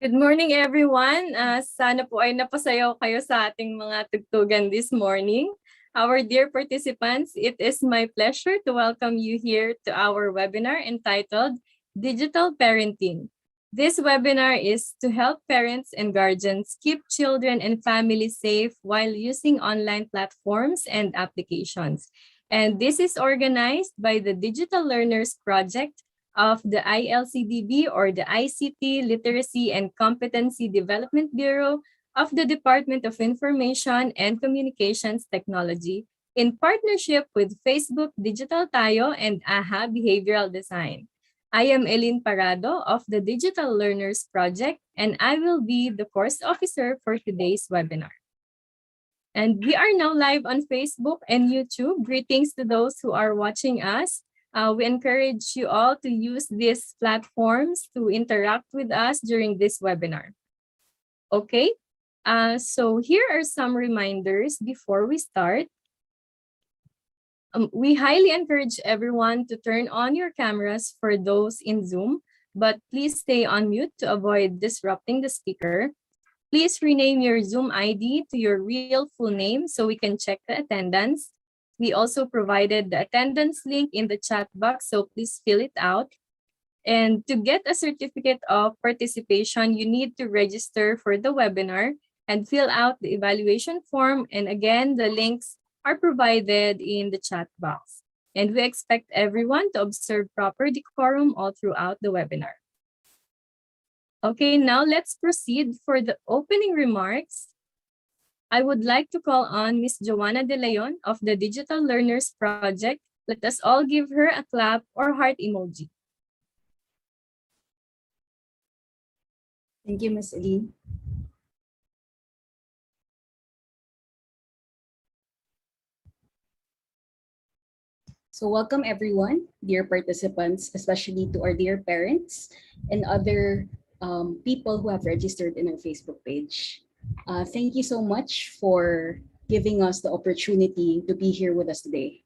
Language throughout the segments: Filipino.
Good morning, everyone. Sana po ay napasayaw kayo sa ating mga tugtugan this morning. Our dear participants, it is my pleasure to welcome you here to our webinar entitled Digital Parenting. This webinar is to help parents and guardians keep children and families safe while using online platforms and applications. And this is organized by the Digital Learners Project of the Ilcdb, or the ICT Literacy and Competency Development Bureau of the Department of Information and Communications Technology, in partnership with Facebook Digital Tayo and AHA Behavioral Design. I am Elin Parado of the Digital Learners Project, and I will be the course officer for today's webinar. And we are now live on Facebook and YouTube. Greetings to those who are watching us. We encourage you all to use these platforms to interact with us during this webinar. Okay, so here are some reminders before we start. We highly encourage everyone to turn on your cameras for those in Zoom, but please stay on mute to avoid disrupting the speaker. Please rename your Zoom ID to your real full name so we can check the attendance. We also provided the attendance link in the chat box, so please fill it out. And to get a certificate of participation, you need to register for the webinar and fill out the evaluation form. And again, the links are provided in the chat box. And we expect everyone to observe proper decorum all throughout the webinar. Okay, now let's proceed for the opening remarks. I would like to call on Ms. Joanna De Leon of the Digital Learners Project. Let us all give her a clap or heart emoji. Thank you, Ms. Lee. So welcome everyone, dear participants, especially to our dear parents and other people who have registered in our Facebook page. Thank you so much for giving us the opportunity to be here with us today,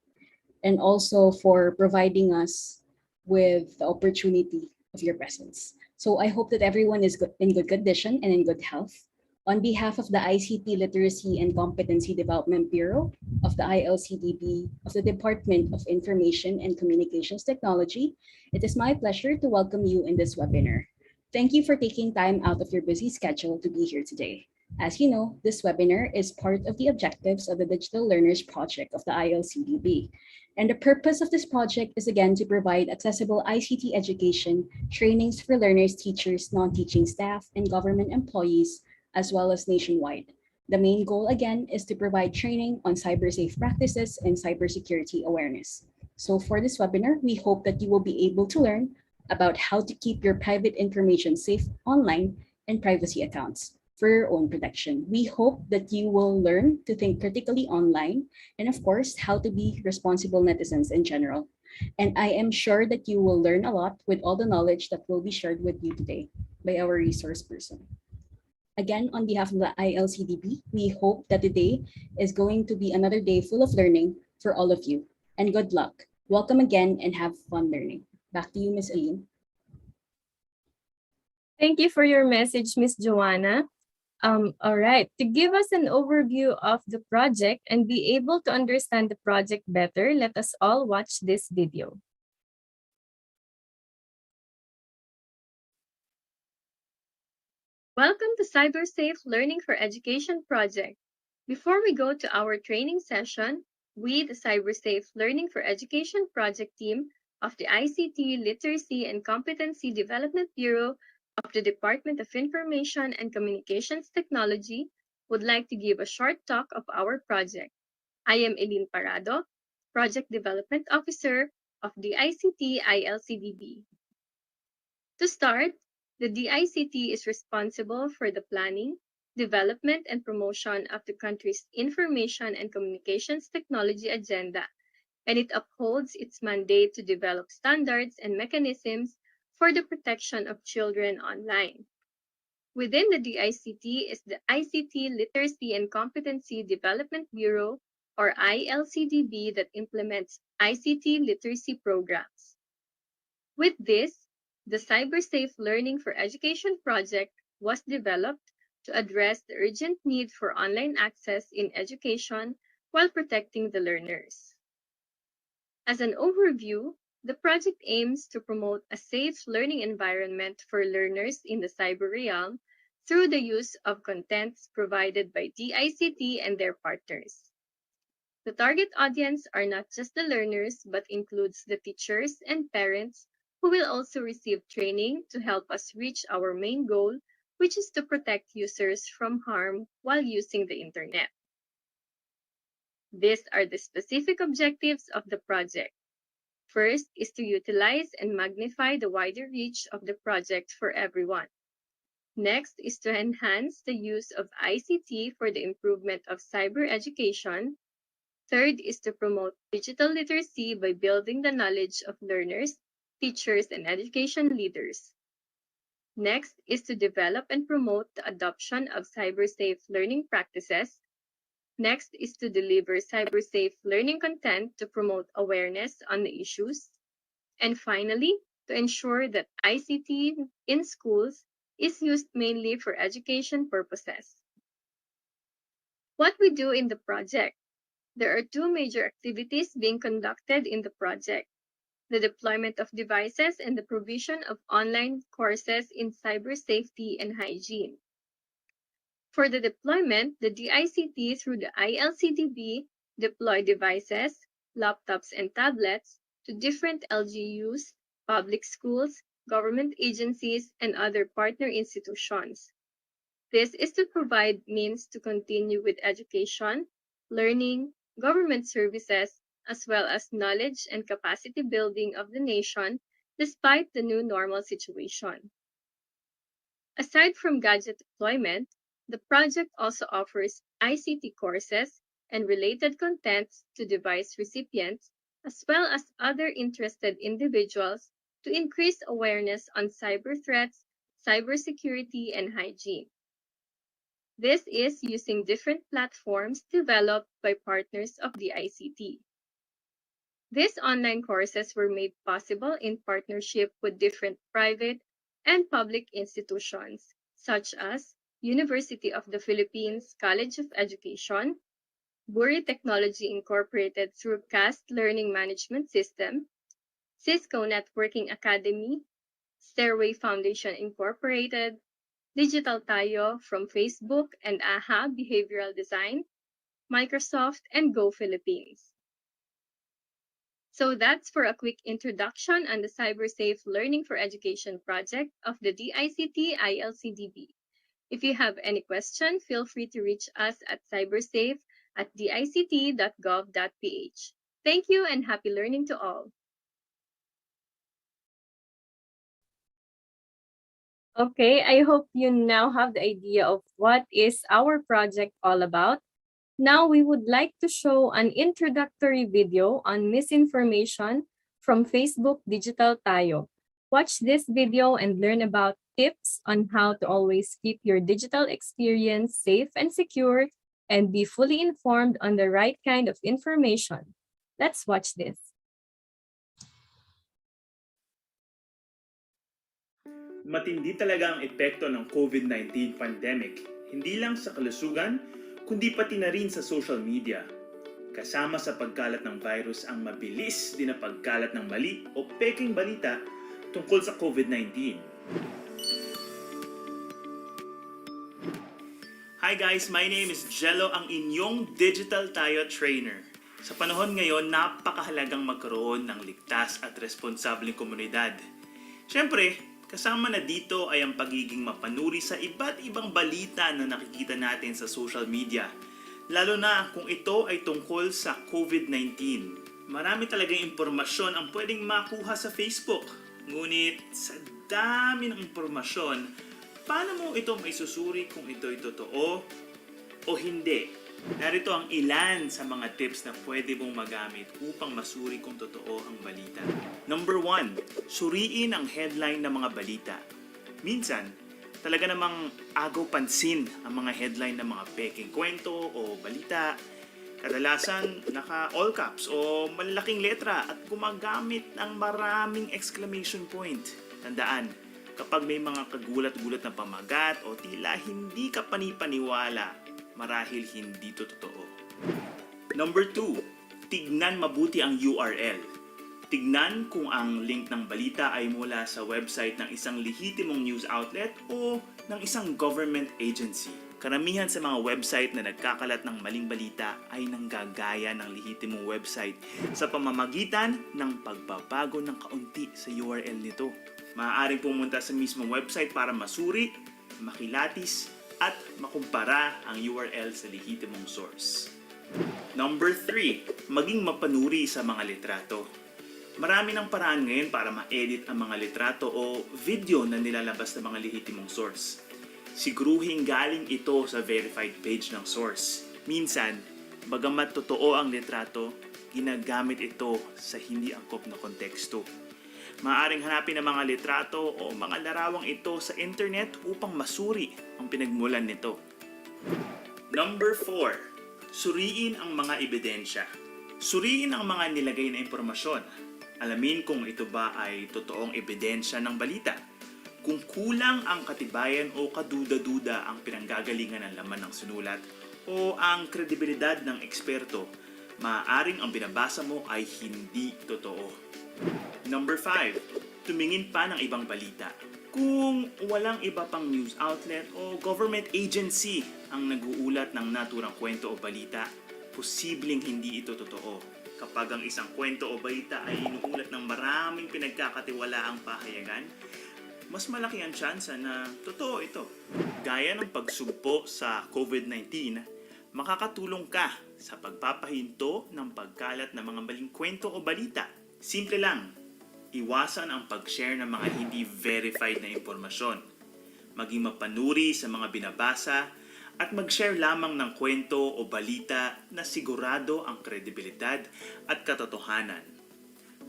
and also for providing us with the opportunity of your presence. So I hope that everyone is in good condition and in good health. On behalf of the ICT Literacy and Competency Development Bureau of the Ilcdb of the Department of Information and Communications Technology, it is my pleasure to welcome you in this webinar. Thank you for taking time out of your busy schedule to be here today. As you know, this webinar is part of the objectives of the Digital Learners Project of the Ilcdb. And the purpose of this project is again to provide accessible ICT education, trainings for learners, teachers, non-teaching staff, and government employees, as well as nationwide. The main goal again is to provide training on cybersafe practices and cybersecurity awareness. So for this webinar, we hope that you will be able to learn about how to keep your private information safe online and privacy accounts for your own protection. We hope that you will learn to think critically online and of course, how to be responsible netizens in general. And I am sure that you will learn a lot with all the knowledge that will be shared with you today by our resource person. Again, on behalf of the Ilcdb, we hope that today is going to be another day full of learning for all of you. And good luck. Welcome again and have fun learning. Back to you, Ms. Aline. Thank you for your message, Ms. Joanna. All right, to give us an overview of the project and be able to understand the project better, let us all watch this video. Welcome to Cybersafe Learning for Education project. Before we go to our training session, we, the Cybersafe Learning for Education project team of the ICT Literacy and Competency Development Bureau of the Department of Information and Communications Technology, would like to give a short talk of our project. I am Elin Parado, Project Development Officer of the ICT Ilcdb. To start, the DICT is responsible for the planning, development, and promotion of the country's information and communications technology agenda, and it upholds its mandate to develop standards and mechanisms for the protection of children online. Within the DICT is the ICT Literacy and Competency Development Bureau, or ILCDB, that implements ICT literacy programs. With this, the Cybersafe Learning for Education project was developed to address the urgent need for online access in education while protecting the learners. As an overview, the project aims to promote a safe learning environment for learners in the cyber realm through the use of contents provided by DICT and their partners. The target audience are not just the learners, but includes the teachers and parents who will also receive training to help us reach our main goal, which is to protect users from harm while using the internet. These are the specific objectives of the project. First is to utilize and magnify the wider reach of the project for everyone. Next is to enhance the use of ICT for the improvement of cyber education. Third is to promote digital literacy by building the knowledge of learners, teachers, and education leaders. Next is to develop and promote the adoption of cybersafe learning practices. Next is to deliver cybersafe learning content to promote awareness on the issues. And finally, to ensure that ICT in schools is used mainly for education purposes. What we do in the project. There are two major activities being conducted in the project: the deployment of devices and the provision of online courses in cyber safety and hygiene. For the deployment, the DICT through the Ilcdb deploy devices, laptops, and tablets to different LGUs, public schools, government agencies, and other partner institutions. This is to provide means to continue with education, learning, government services, as well as knowledge and capacity building of the nation despite the new normal situation. Aside from gadget deployment, the project also offers ICT courses and related contents to device recipients, as well as other interested individuals to increase awareness on cyber threats, cybersecurity, and hygiene. This is using different platforms developed by partners of the ICT. These online courses were made possible in partnership with different private and public institutions, such as University of the Philippines College of Education, Buri Technology Incorporated through CAST Learning Management System, Cisco Networking Academy, Stairway Foundation Incorporated, Digital Tayo from Facebook and AHA Behavioral Design, Microsoft, and Go Philippines. So that's for a quick introduction on the Cybersafe Learning for Education project of the DICT Ilcdb. If you have any question, feel free to reach us at cybersafe@dict.gov.ph. Thank you and happy learning to all. Okay, I hope you now have the idea of what is our project all about. Now we would like to show an introductory video on misinformation from Facebook Digital Tayo. Watch this video and learn about tips on how to always keep your digital experience safe and secure and be fully informed on the right kind of information. Let's watch this. Matindi talaga ang epekto ng COVID-19 pandemic, hindi lang sa kalusugan, kundi pati na rin sa social media. Kasama sa pagkalat ng virus ang mabilis din na pagkalat ng mali o peking balita tungkol sa COVID-19. Hi guys, my name is Jello, ang inyong Digital Tayo Trainer. Sa panahon ngayon, napakahalagang magkaroon ng ligtas at responsableng komunidad. Siyempre, kasama na dito ay ang pagiging mapanuri sa iba't ibang balita na nakikita natin sa social media. Lalo na kung ito ay tungkol sa COVID-19. Marami talagang impormasyon ang pwedeng makuha sa Facebook. Ngunit sa dami ng impormasyon, paano mo ito maisusuri kung ito ay totoo o hindi? Narito ang ilan sa mga tips na pwede mong magamit upang masuri kung totoo ang balita. Number 1, suriin ang headline ng mga balita. Minsan, talaga namang agaw pansin ang mga headline ng mga peking kwento o balita. Kadalasan, naka all caps o malalaking letra at gumagamit ng maraming exclamation point. Tandaan, Kapag may mga kagulat-gulat na pamagat o tila hindi ka panipaniwala, marahil hindi to totoo. Number 2, tignan mabuti ang URL. Tignan kung ang link ng balita ay mula sa website ng isang lehitimong news outlet o ng isang government agency. Karamihan sa mga website na nagkakalat ng maling balita ay nanggagaya ng lehitimong website sa pamamagitan ng pagbabago ng kaunti sa URL nito. Maaaring pumunta sa mismong website para masuri, makilatis, at makumpara ang URL sa lehitimong source. Number 3, maging mapanuri sa mga litrato. Marami ng paraan ngayon para ma-edit ang mga litrato o video na nilalabas ng mga lehitimong source. Siguruhin galing ito sa verified page ng source. Minsan, bagamat totoo ang litrato, ginagamit ito sa hindi angkop na konteksto. Maaaring hanapin ang mga litrato o mga larawang ito sa internet upang masuri ang pinagmulan nito. Number 4, suriin ang mga ebidensya. Suriin ang mga nilagay na impormasyon. Alamin kung ito ba ay totoong ebidensya ng balita. Kung kulang ang katibayan o kaduda-duda ang pinanggagalingan ng laman ng sinulat o ang kredibilidad ng eksperto, maaaring ang binabasa mo ay hindi totoo. Number 5, tumingin pa ng ibang balita. Kung walang iba pang news outlet o government agency ang nag-uulat ng naturang kwento o balita, posibleng hindi ito totoo. Kapag ang isang kwento o balita ay inuulat ng maraming pinagkakatiwalaang pahayagan, mas malaki ang tsansa na totoo ito. Gaya ng pagsugpo sa COVID-19, makakatulong ka sa pagpapahinto ng pagkalat ng mga maling kwento o balita. Simple lang, iwasan ang pag-share ng mga hindi verified na impormasyon. Maging mapanuri sa mga binabasa at mag-share lamang ng kwento o balita na sigurado ang kredibilidad at katotohanan.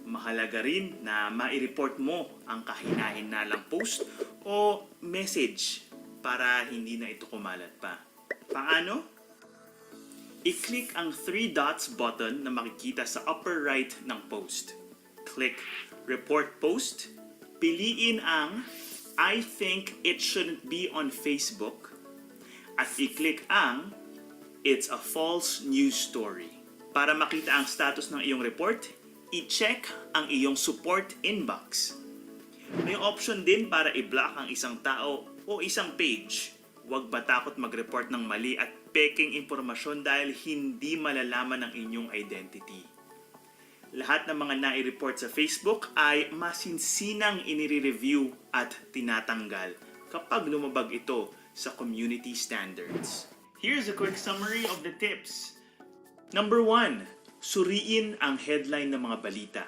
Mahalaga rin na mai-report mo ang kahina-hinalang post o message para hindi na ito kumalat pa. Paano? I-click ang 3 dots button na makikita sa upper right ng post. Click Report Post. Piliin ang I think it shouldn't be on Facebook. At i-click ang It's a false news story. Para makita ang status ng iyong report, i-check ang iyong support inbox. May option din para i-block ang isang tao o isang page. Huwag batakot mag-report ng mali at peking impormasyon dahil hindi malalaman ang inyong identity. Lahat ng mga nai-report sa Facebook ay masinsinang inire-review at tinatanggal kapag lumabag ito sa community standards. Here's a quick summary of the tips. Number 1, suriin ang headline ng mga balita.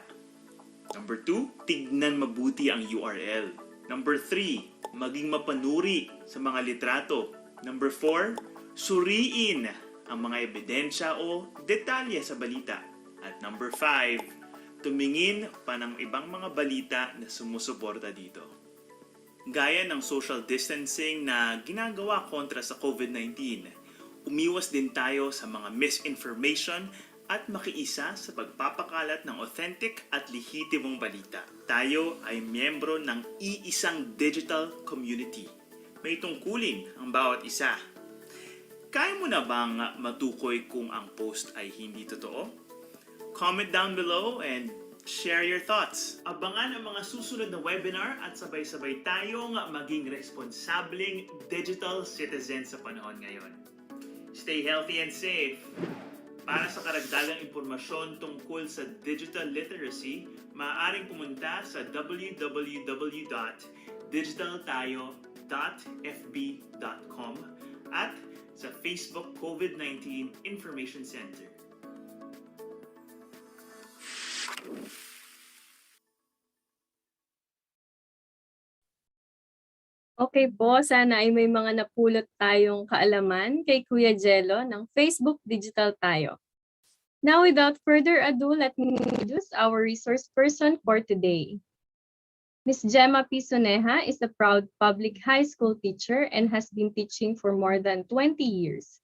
Number 2, tignan mabuti ang URL. Number 3, maging mapanuri sa mga litrato. Number 4, suriin ang mga ebidensya o detalye sa balita. At number 5, tumingin pa ng ibang mga balita na sumusuporta dito. Gaya ng social distancing na ginagawa kontra sa COVID-19, umiwas din tayo sa mga misinformation at makiisa sa pagpapakalat ng authentic at lehitimong balita. Tayo ay miyembro ng iisang digital community. May tungkulin ang bawat isa. Kaya mo na bang matukoy kung ang post ay hindi totoo? Comment down below and share your thoughts. Abangan ang mga susunod na webinar at sabay-sabay tayong maging responsableng digital citizen sa panahon ngayon. Stay healthy and safe. Para sa karagdagang impormasyon tungkol sa digital literacy, maaaring pumunta sa www.digitaltayo.fb.com at sa Facebook COVID-19 Information Center. Okay po, sana ay may mga napulot tayong kaalaman kay Kuya Jello ng Facebook Digital Tayo. Now, without further ado, let me introduce our resource person for today. Ms. Gemma P. Soneja is a proud public high school teacher and has been teaching for more than 20 years.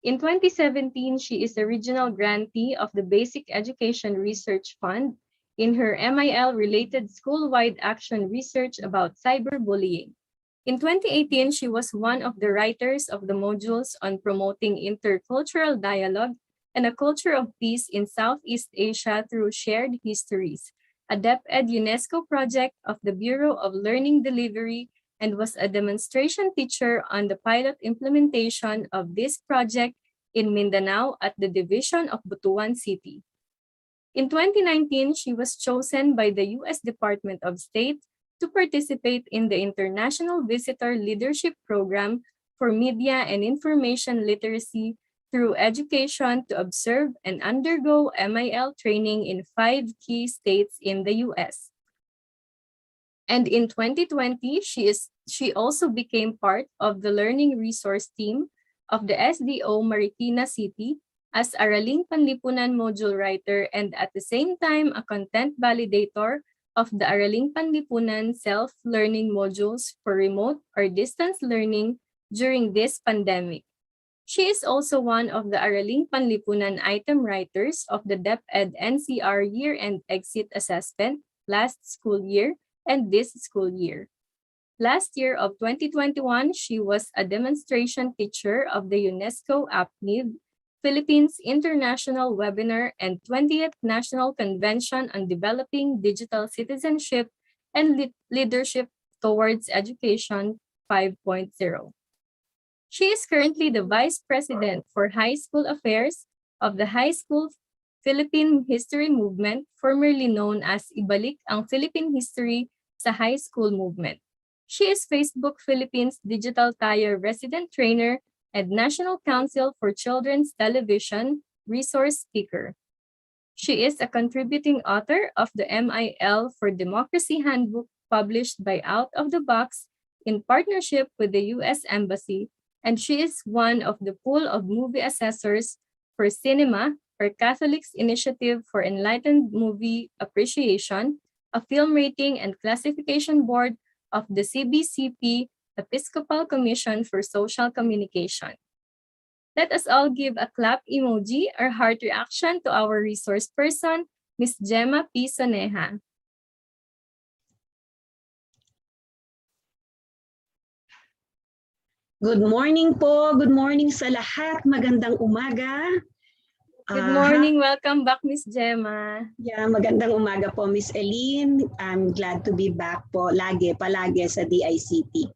In 2017, she is a regional grantee of the Basic Education Research Fund in her MIL-related school-wide action research about cyberbullying. In 2018, she was one of the writers of the modules on promoting intercultural dialogue and a culture of peace in Southeast Asia through shared histories, a DepEd UNESCO project of the Bureau of Learning Delivery, and was a demonstration teacher on the pilot implementation of this project in Mindanao at the Division of Butuan City. In 2019, she was chosen by the U.S. Department of State to participate in the International Visitor Leadership Program for Media and Information Literacy through education to observe and undergo MIL training in 5 key states in the U.S. And in 2020, she also became part of the learning resource team of the SDO Marikina City as Araling Panlipunan module writer and at the same time a content validator of the Araling Panlipunan self-learning modules for remote or distance learning during this pandemic. She is also one of the Araling Panlipunan item writers of the DepEd NCR year-end exit assessment last school year and this school year. Last year of 2021, she was a demonstration teacher of the UNESCO APNID Philippines International Webinar and 20th National Convention on Developing Digital Citizenship and Leadership Towards Education 5.0. She is currently the Vice President for High School Affairs of the High School Philippine History Movement, formerly known as Ibalik ang Philippine History sa High School Movement. She is Facebook Philippines Digital Tayo Resident Trainer and National Council for Children's Television resource speaker. She is a contributing author of the MIL for Democracy Handbook published by Out of the Box in partnership with the U.S. Embassy, and she is one of the pool of movie assessors for Cinema, or Catholics Initiative for Enlightened Movie Appreciation, a film rating and classification board of the CBCP Episcopal Commission for Social Communication. Let us all give a clap emoji or heart reaction to our resource person, Ms. Gemma P. Soneja. Good morning po. Good morning sa lahat. Magandang umaga. Good morning. Welcome back, Ms. Gemma. Yeah, magandang umaga po, Miss Eileen. I'm glad to be back po palagi sa DICT.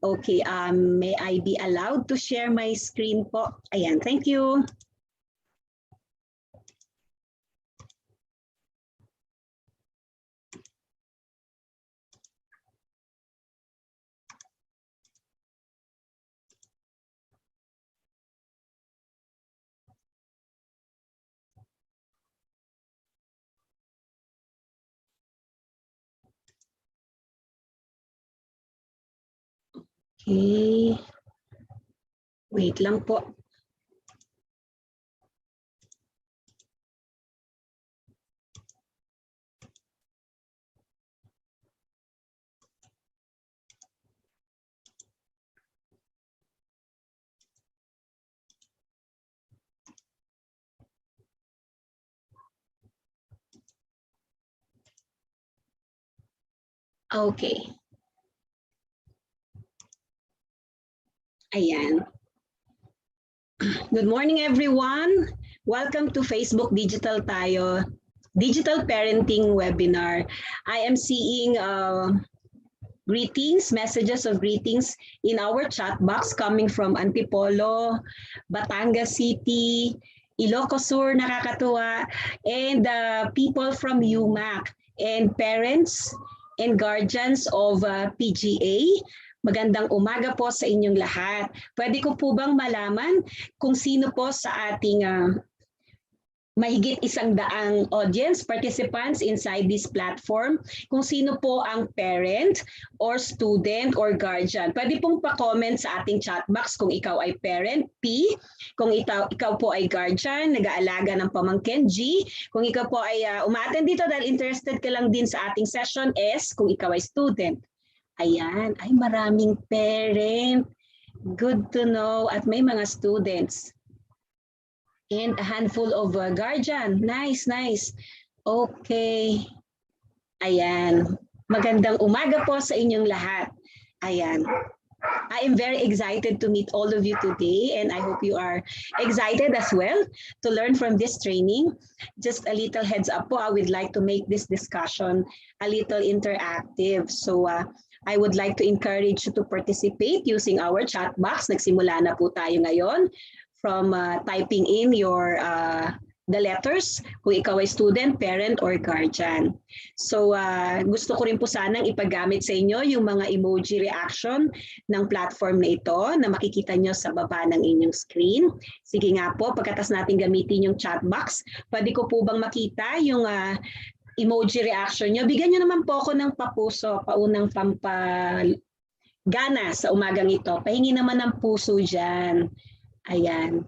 Okay, may I be allowed to share my screen po? Ayan, thank you. Okay. Wait lang po. Okay. Ayan. Good morning, everyone. Welcome to Facebook Digital Tayo Digital Parenting Webinar. I am seeing messages of greetings in our chat box coming from Antipolo, Batangas City, Ilocos Sur, nakakatuwa, and people from UMAC, and parents and guardians of PGA. Magandang umaga po sa inyong lahat. Pwede ko po bang malaman kung sino po sa ating mahigit 100 audience participants inside this platform, kung sino po ang parent or student or guardian? Pwede pong pa-comment sa ating chat box kung ikaw ay parent, P. Kung ikaw po ay guardian, nag-aalaga ng pamangkin, G. Kung ikaw po ay umaattend dito dahil interested ka lang din sa ating session, S. Kung ikaw ay student. Ayan, ay maraming parent. Good to know. At may mga students. And a handful of guardian. Nice, nice. Okay. Ayan. Magandang umaga po sa inyong lahat. Ayan. I am very excited to meet all of you today, and I hope you are excited as well to learn from this training. Just a little heads up po, I would like to make this discussion a little interactive. So I would like to encourage you to participate using our chat box. Nagsimula na po tayo ngayon from typing in your the letters kung ikaw ay student, parent, or guardian. So gusto ko rin po sanang ipagamit sa inyo yung mga emoji reaction ng platform na ito na makikita nyo sa baba ng inyong screen. Sige nga po, pagkatas natin gamitin yung chat box, pwede ko po bang makita yung emoji reaction nyo? Bigyan nyo naman po ako ng papuso, paunang pampagana sa umagang ito. Pahingi naman ng puso dyan. Ayan.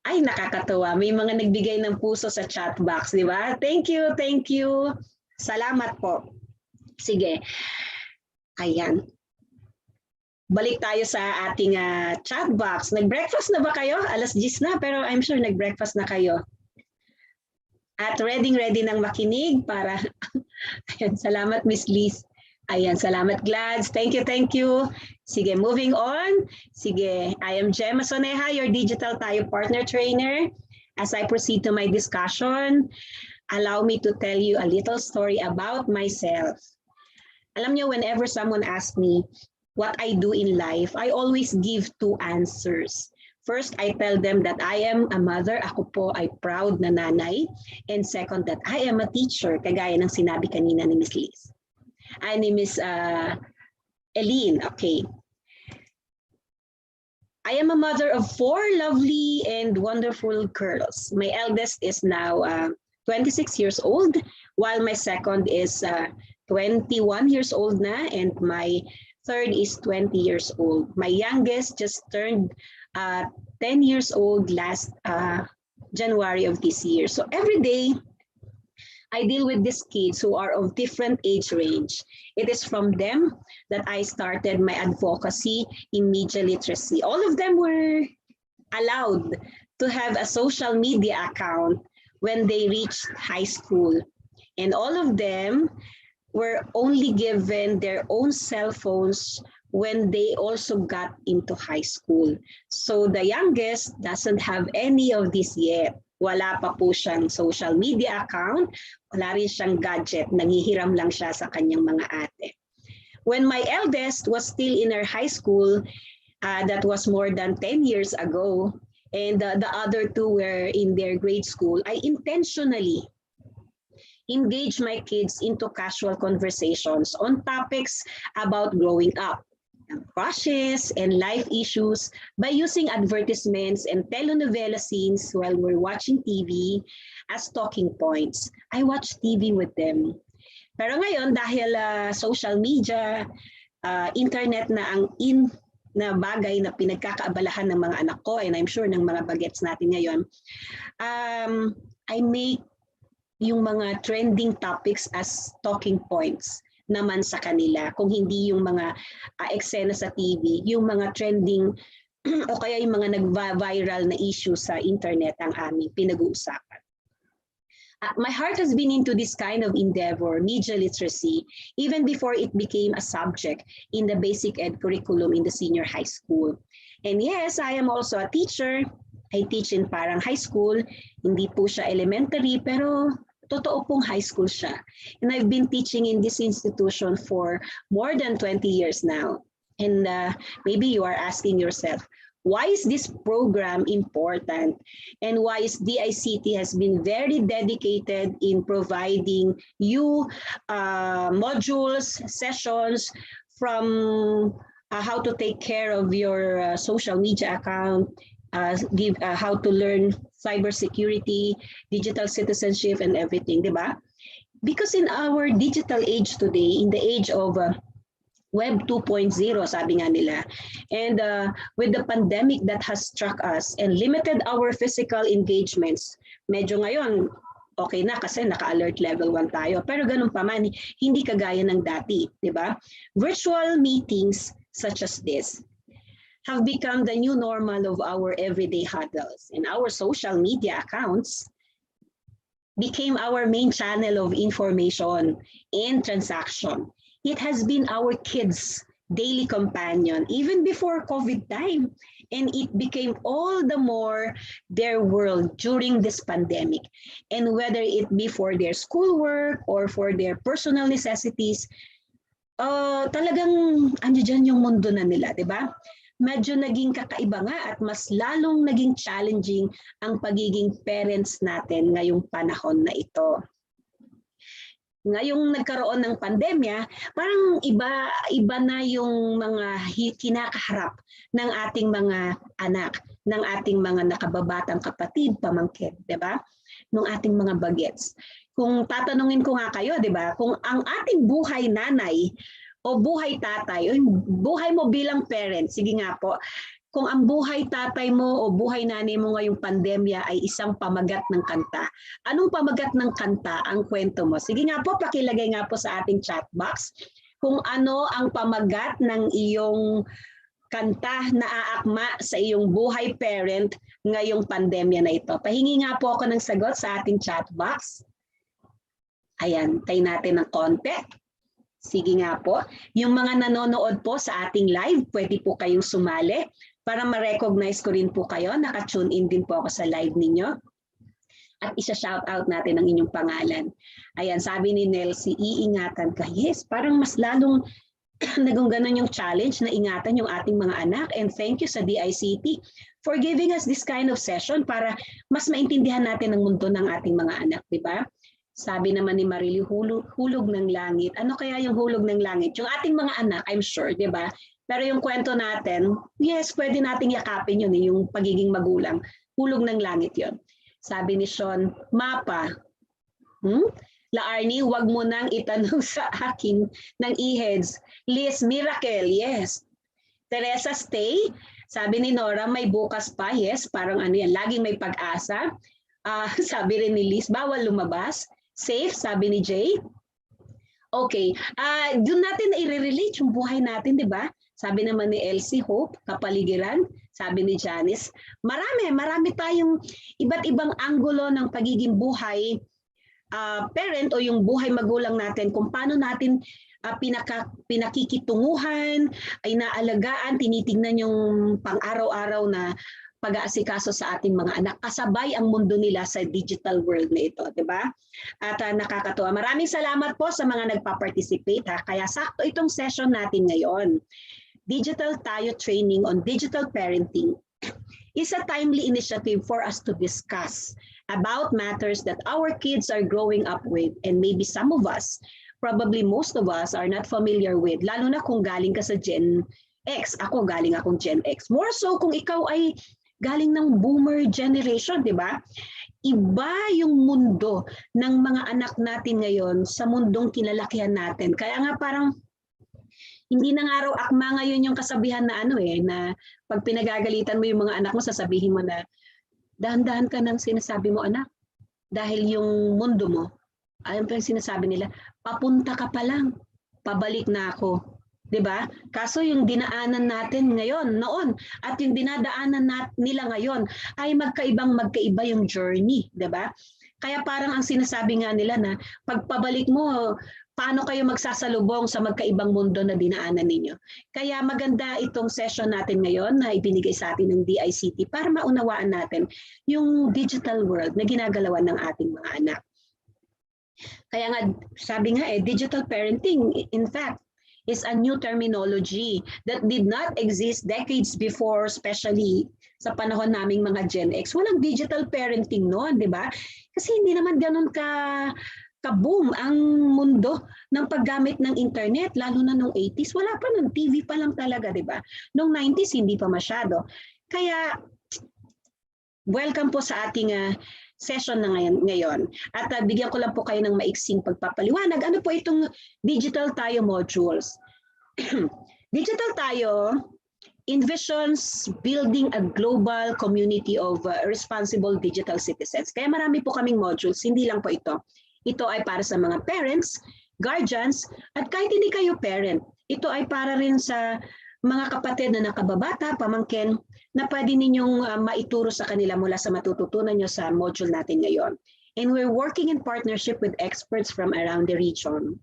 Ay, nakakatuwa. May mga nagbigay ng puso sa chat box, di ba? Thank you, thank you. Salamat po. Sige. Ayan. Balik tayo sa ating chat box. Nag-breakfast na ba kayo? Alas 10 na, pero I'm sure nag-breakfast na kayo. At ready nang makinig para... Ayan, salamat Miss Liz. Ayan, salamat Glads. Thank you, thank you. Sige, moving on. Sige, I am Gemma Soneja, your Digital Tayo Partner Trainer. As I proceed to my discussion, allow me to tell you a little story about myself. Alam niyo, whenever someone asks me what I do in life, I always give two answers. First, I tell them that I am a mother. Ako po ay proud na nanay. And second, that I am a teacher, kagaya ng sinabi kanina ni Miss Liz. Ni Miss Eileen, okay. I am a mother of 4 lovely and wonderful girls. My eldest is now 26 years old, while my second is 21 years old na, and my third is 20 years old. My youngest just turned 10 years old last January of this year. So every day, I deal with these kids who are of different age range. It is from them that I started my advocacy in media literacy. All of them were allowed to have a social media account when they reached high school. And all of them were only given their own cell phones when they also got into high school. So the youngest doesn't have any of this yet. Wala pa po siyang social media account, wala rin siyang gadget, nanghihiram lang siya sa kanyang mga ate. When my eldest was still in her high school, that was more than 10 years ago, and the other two were in their grade school, I intentionally engage my kids into casual conversations on topics about growing up, crushes and life issues by using advertisements and telenovela scenes while we're watching TV as talking points. I watch TV with them. Pero ngayon, dahil social media, internet na ang na bagay na pinagkakaabalahan ng mga anak ko, and I'm sure ng mga bagets natin ngayon, I make yung mga trending topics as talking points naman sa kanila. Kung hindi yung mga eksena sa TV, yung mga trending o kaya yung mga nag-viral na issue sa internet ang aming pinag-uusapan. My heart has been into this kind of endeavor, media literacy, even before it became a subject in the basic ed curriculum in the senior high school. And yes, I am also a teacher. I teach in parang high school. Hindi po siya elementary, pero totoo pong high school siya. And I've been teaching in this institution for more than 20 years now. And maybe you are asking yourself, why is this program important? And why is DICT has been very dedicated in providing you modules, sessions from how to take care of your social media account, how to learn cybersecurity, digital citizenship, and everything, di ba? Because in our digital age today, in the age of Web 2.0, sabi nga nila, and with the pandemic that has struck us and limited our physical engagements, medyo ngayon, okay na kasi naka-alert level 1 tayo, pero ganun pa man, hindi kagaya ng dati, di ba? Virtual meetings such as this have become the new normal of our everyday huddles, and our social media accounts became our main channel of information and transaction. It has been our kids' daily companion even before COVID time. And it became all the more their world during this pandemic. And whether it be for their schoolwork or for their personal necessities, talagang dyan yung mundo na nila, di ba? Medyo naging kakaiba nga at mas lalong naging challenging ang pagiging parents natin ngayong panahon na ito. Ngayong nagkaroon ng pandemya, parang iba na yung mga kinakaharap ng ating mga anak, ng ating mga nakababatang kapatid, pamangkin, di ba? Ng ating mga bagets. Kung tatanungin ko nga kayo, di ba? Kung ang ating buhay nanay o buhay tatay, o buhay mo bilang parent, sige nga po, kung ang buhay tatay mo o buhay nanay mo ngayong pandemya ay isang pamagat ng kanta, anong pamagat ng kanta ang kwento mo? Sige nga po, pakilagay nga po sa ating chat box kung ano ang pamagat ng iyong kanta na aakma sa iyong buhay parent ngayong pandemya na ito. Pahingi nga po ako ng sagot sa ating chat box. Ayan, tayo natin ng konti. Sige nga po. Yung mga nanonood po sa ating live, pwede po kayong sumali para ma-recognize ko rin po kayo. Naka-tune in din po ako sa live ninyo. At isa-shout out natin ang inyong pangalan. Ayan, sabi ni Nelsie, iingatan ka. Yes, parang mas lalong naging ganun yung challenge na ingatan yung ating mga anak. And thank you sa DICT for giving us this kind of session para mas maintindihan natin ang mundo ng ating mga anak, di ba? Sabi naman ni Marily, hulog ng langit. Ano kaya yung hulog ng langit? Yung ating mga anak, I'm sure, di ba? Pero yung kwento natin, yes, pwede nating yakapin yun, yung pagiging magulang. Hulog ng langit yun. Sabi ni Sean, mapa. La Arnie, wag mo nang itanong sa akin ng e-heads. Liz, miracle, yes. Teresa, stay. Sabi ni Nora, may bukas pa, yes. Parang ano yan, laging may pag-asa. Sabi rin ni Liz, bawal lumabas. Safe, sabi ni Jay. Okay, doon natin na i-relate yung buhay natin, di ba? Sabi naman ni Elsie, Hope, kapaligiran. Sabi ni Janice, marami tayong iba't ibang anggulo ng pagiging buhay parent o yung buhay magulang natin, kung paano natin pinakikitunguhan, ay naalagaan, tinitingnan yung pang-araw-araw na pag-aasikaso sa ating mga anak, kasabay ang mundo nila sa digital world na ito, di ba? At nakakatuwa. Maraming salamat po sa mga nagpa-participate. Kaya sakto itong session natin ngayon. Digital Tayo Training on Digital Parenting is a timely initiative for us to discuss about matters that our kids are growing up with, and maybe some of us, probably most of us, are not familiar with, lalo na kung galing ka sa Gen X. Ako galing akong Gen X. More so kung ikaw ay galing ng boomer generation, di ba? Iba yung mundo ng mga anak natin ngayon sa mundong kinalakihan natin. Kaya nga parang hindi na nga raw akma ngayon yung kasabihan na na pag pinagagalitan mo yung mga anak mo, sasabihin mo na dahan-dahan ka ng sinasabi mo, anak. Dahil yung mundo mo, alam pa yung sinasabi nila, papunta ka pa lang, pabalik na ako. Diba? Kaso yung dinaanan natin noon, at yung dinadaanan nila ngayon ay magkaiba yung journey, diba? Kaya parang ang sinasabi nga nila na pagpabalik mo, paano kayo magsasalubong sa magkaibang mundo na dinaanan ninyo. Kaya maganda itong session natin ngayon na ibinigay sa atin ng DICT para maunawaan natin yung digital world na ginagalawan ng ating mga anak. Kaya nga, sabi nga digital parenting, in fact, is a new terminology that did not exist decades before, especially sa panahon naming mga Gen X. Walang digital parenting noon, di ba? Kasi hindi naman ganun ka-boom ang mundo ng paggamit ng internet, lalo na nung 80s. Wala pa nun, TV pa lang talaga, di ba? Nung 90s, hindi pa masyado. Kaya, welcome po sa ating session na ngayon. At bigyan ko lang po kayo ng maiksing pagpapaliwanag. Ano po itong Digital Tayo modules? Digital Tayo envisions building a global community of responsible digital citizens. Kaya marami po kaming modules, hindi lang po ito. Ito ay para sa mga parents, guardians, at kahit hindi kayo parent. Ito ay para rin sa mga kapatid na nakababata, pamangkin, na pwede ninyong maituro sa kanila mula sa matututunan nyo sa module natin ngayon. and we're working in partnership with experts from around the region.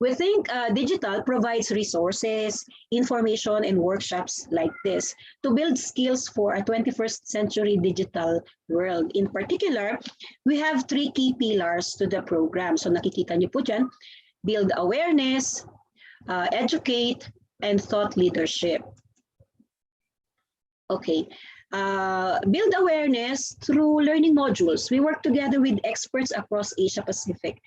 We think digital provides resources, information, and workshops like this to build skills for a 21st century digital world. In particular, we have 3 key pillars to the program. So nakikita niyo po dyan, build awareness, educate, and thought leadership. Okay, build awareness through learning modules. We work together with experts across Asia Pacific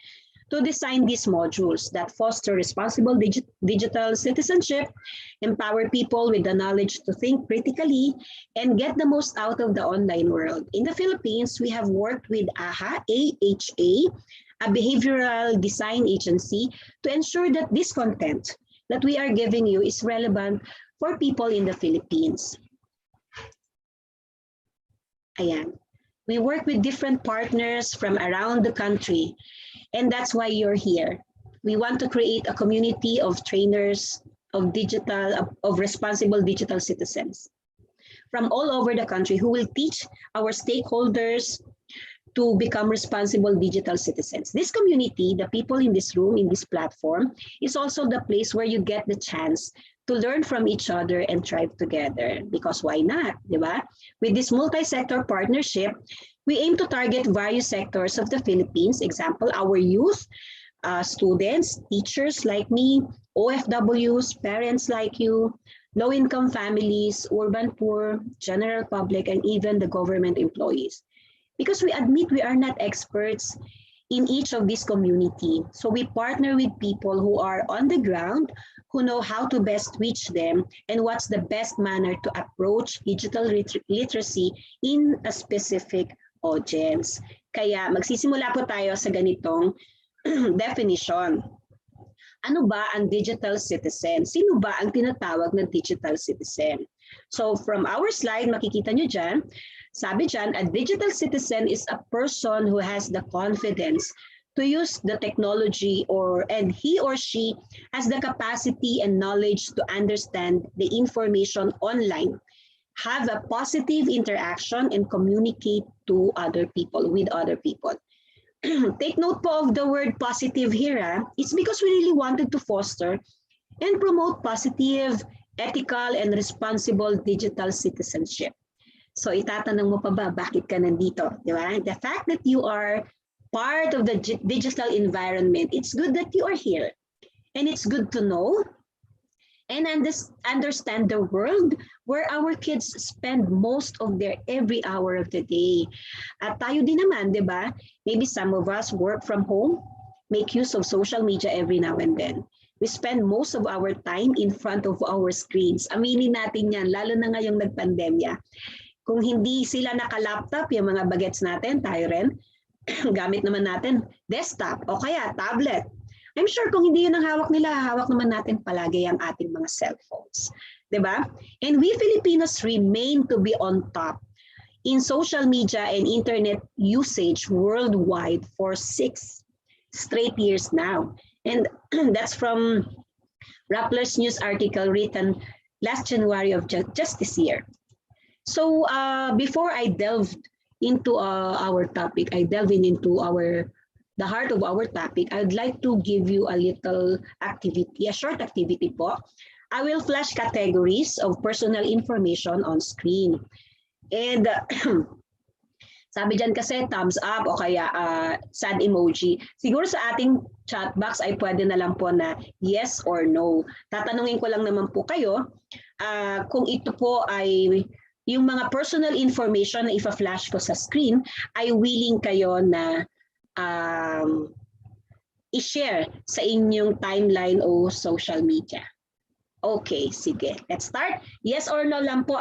to design these modules that foster responsible digital citizenship, empower people with the knowledge to think critically, and get the most out of the online world. In the Philippines, we have worked with AHA, a behavioral design agency, to ensure that this content that we are giving you is relevant for people in the Philippines. Ayan. We work with different partners from around the country, and that's why you're here. We want to create a community of trainers of responsible digital citizens from all over the country who will teach our stakeholders to become responsible digital citizens. This community, the people in this room, in this platform, is also the place where you get the chance to learn from each other and thrive together. Because why not, di ba? With this multi-sector partnership, we aim to target various sectors of the Philippines. Example, our youth, students, teachers like me, OFWs, parents like you, low-income families, urban poor, general public, and even the government employees. Because we admit we are not experts in each of these community. So we partner with people who are on the ground, who know how to best reach them and what's the best manner to approach digital literacy in a specific audience. Kaya magsisimula po tayo sa ganitong definition. Ano ba ang digital citizen? Sino ba ang tinatawag na digital citizen? So from our slide, makikita nyo dyan, sabi dyan, a digital citizen is a person who has the confidence to use the technology and he or she has the capacity and knowledge to understand the information online, have a positive interaction, and communicate to other people, with other people. Take note po of the word positive here. It's because we really wanted to foster and promote positive, ethical, and responsible digital citizenship. So itatanong mo pa ba, bakit ka nandito? Di ba? The fact that you are part of the digital environment, it's good that you are here. And it's good to know and understand the world where our kids spend most of their every hour of the day. At tayo din naman, di ba? Maybe some of us work from home, make use of social media every now and then. We spend most of our time in front of our screens. Aminin natin yan, lalo na ngayong nagpandemya. Kung hindi sila naka-laptop, yung mga bagets natin, tayo rin, gamit naman natin desktop o kaya tablet. I'm sure kung hindi yun ang hawak nila, hawak naman natin palagi ang ating mga cellphones. Diba? And we Filipinos remain to be on top in social media and internet usage worldwide for 6 straight years now. And that's from Rappler's news article written last January of just this year. So before I delved into our topic, I delve into the heart of our topic, I'd like to give you a little activity, a short activity po. I will flash categories of personal information on screen. And sabi dyan kasi thumbs up o kaya sad emoji. Siguro sa ating chat box ay pwede na lang po na yes or no. Tatanungin ko lang naman po kayo kung ito po ay yung mga personal information na ipa-flash ko sa screen ay willing kayo na i-share sa inyong timeline o social media. Okay, sige. Let's start. Yes or no lang po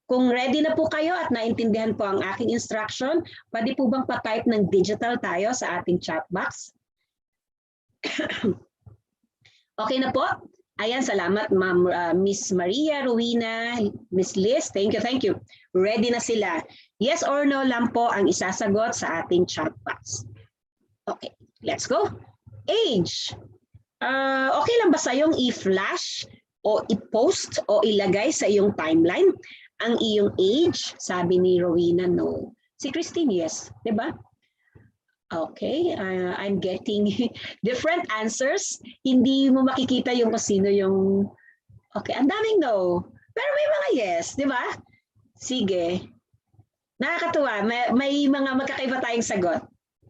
Kung ready na po kayo at naintindihan po ang aking instruction, pwede po bang pa-type ng digital tayo sa ating chat box? Okay na po? Ayan, salamat Ma'am Miss Maria, Rowena, Miss Liz. Thank you. Ready na sila. Yes or no lang po ang isasagot sa ating chat box. Okay, let's go. Age. Okay lang ba sa iyong i-flash o i-post o ilagay sa iyong timeline ang iyong age? Sabi ni Rowena, no. Si Christine, yes. Diba? Okay, I'm getting different answers. Hindi mo makikita yung kung sino yung... Okay, ang daming no. Pero may mga yes, di ba? Sige. Nakakatuwa. May mga magkakaiba tayong sagot.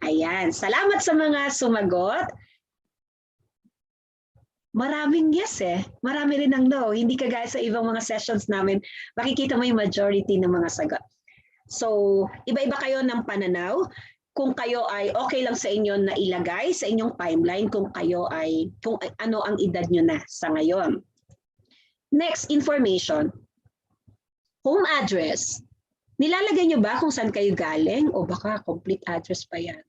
Ayan. Salamat sa mga sumagot. Maraming yes eh. Marami rin ang no. Hindi kagaya sa ibang mga sessions namin, makikita mo yung majority ng mga sagot. So, iba-iba kayo ng pananaw. Kung kayo ay okay lang sa inyo na ilagay sa inyong timeline kung ano ang edad nyo na sa ngayon. Next, information. Home address. Nilalagay nyo ba kung saan kayo galing o baka complete address pa yan?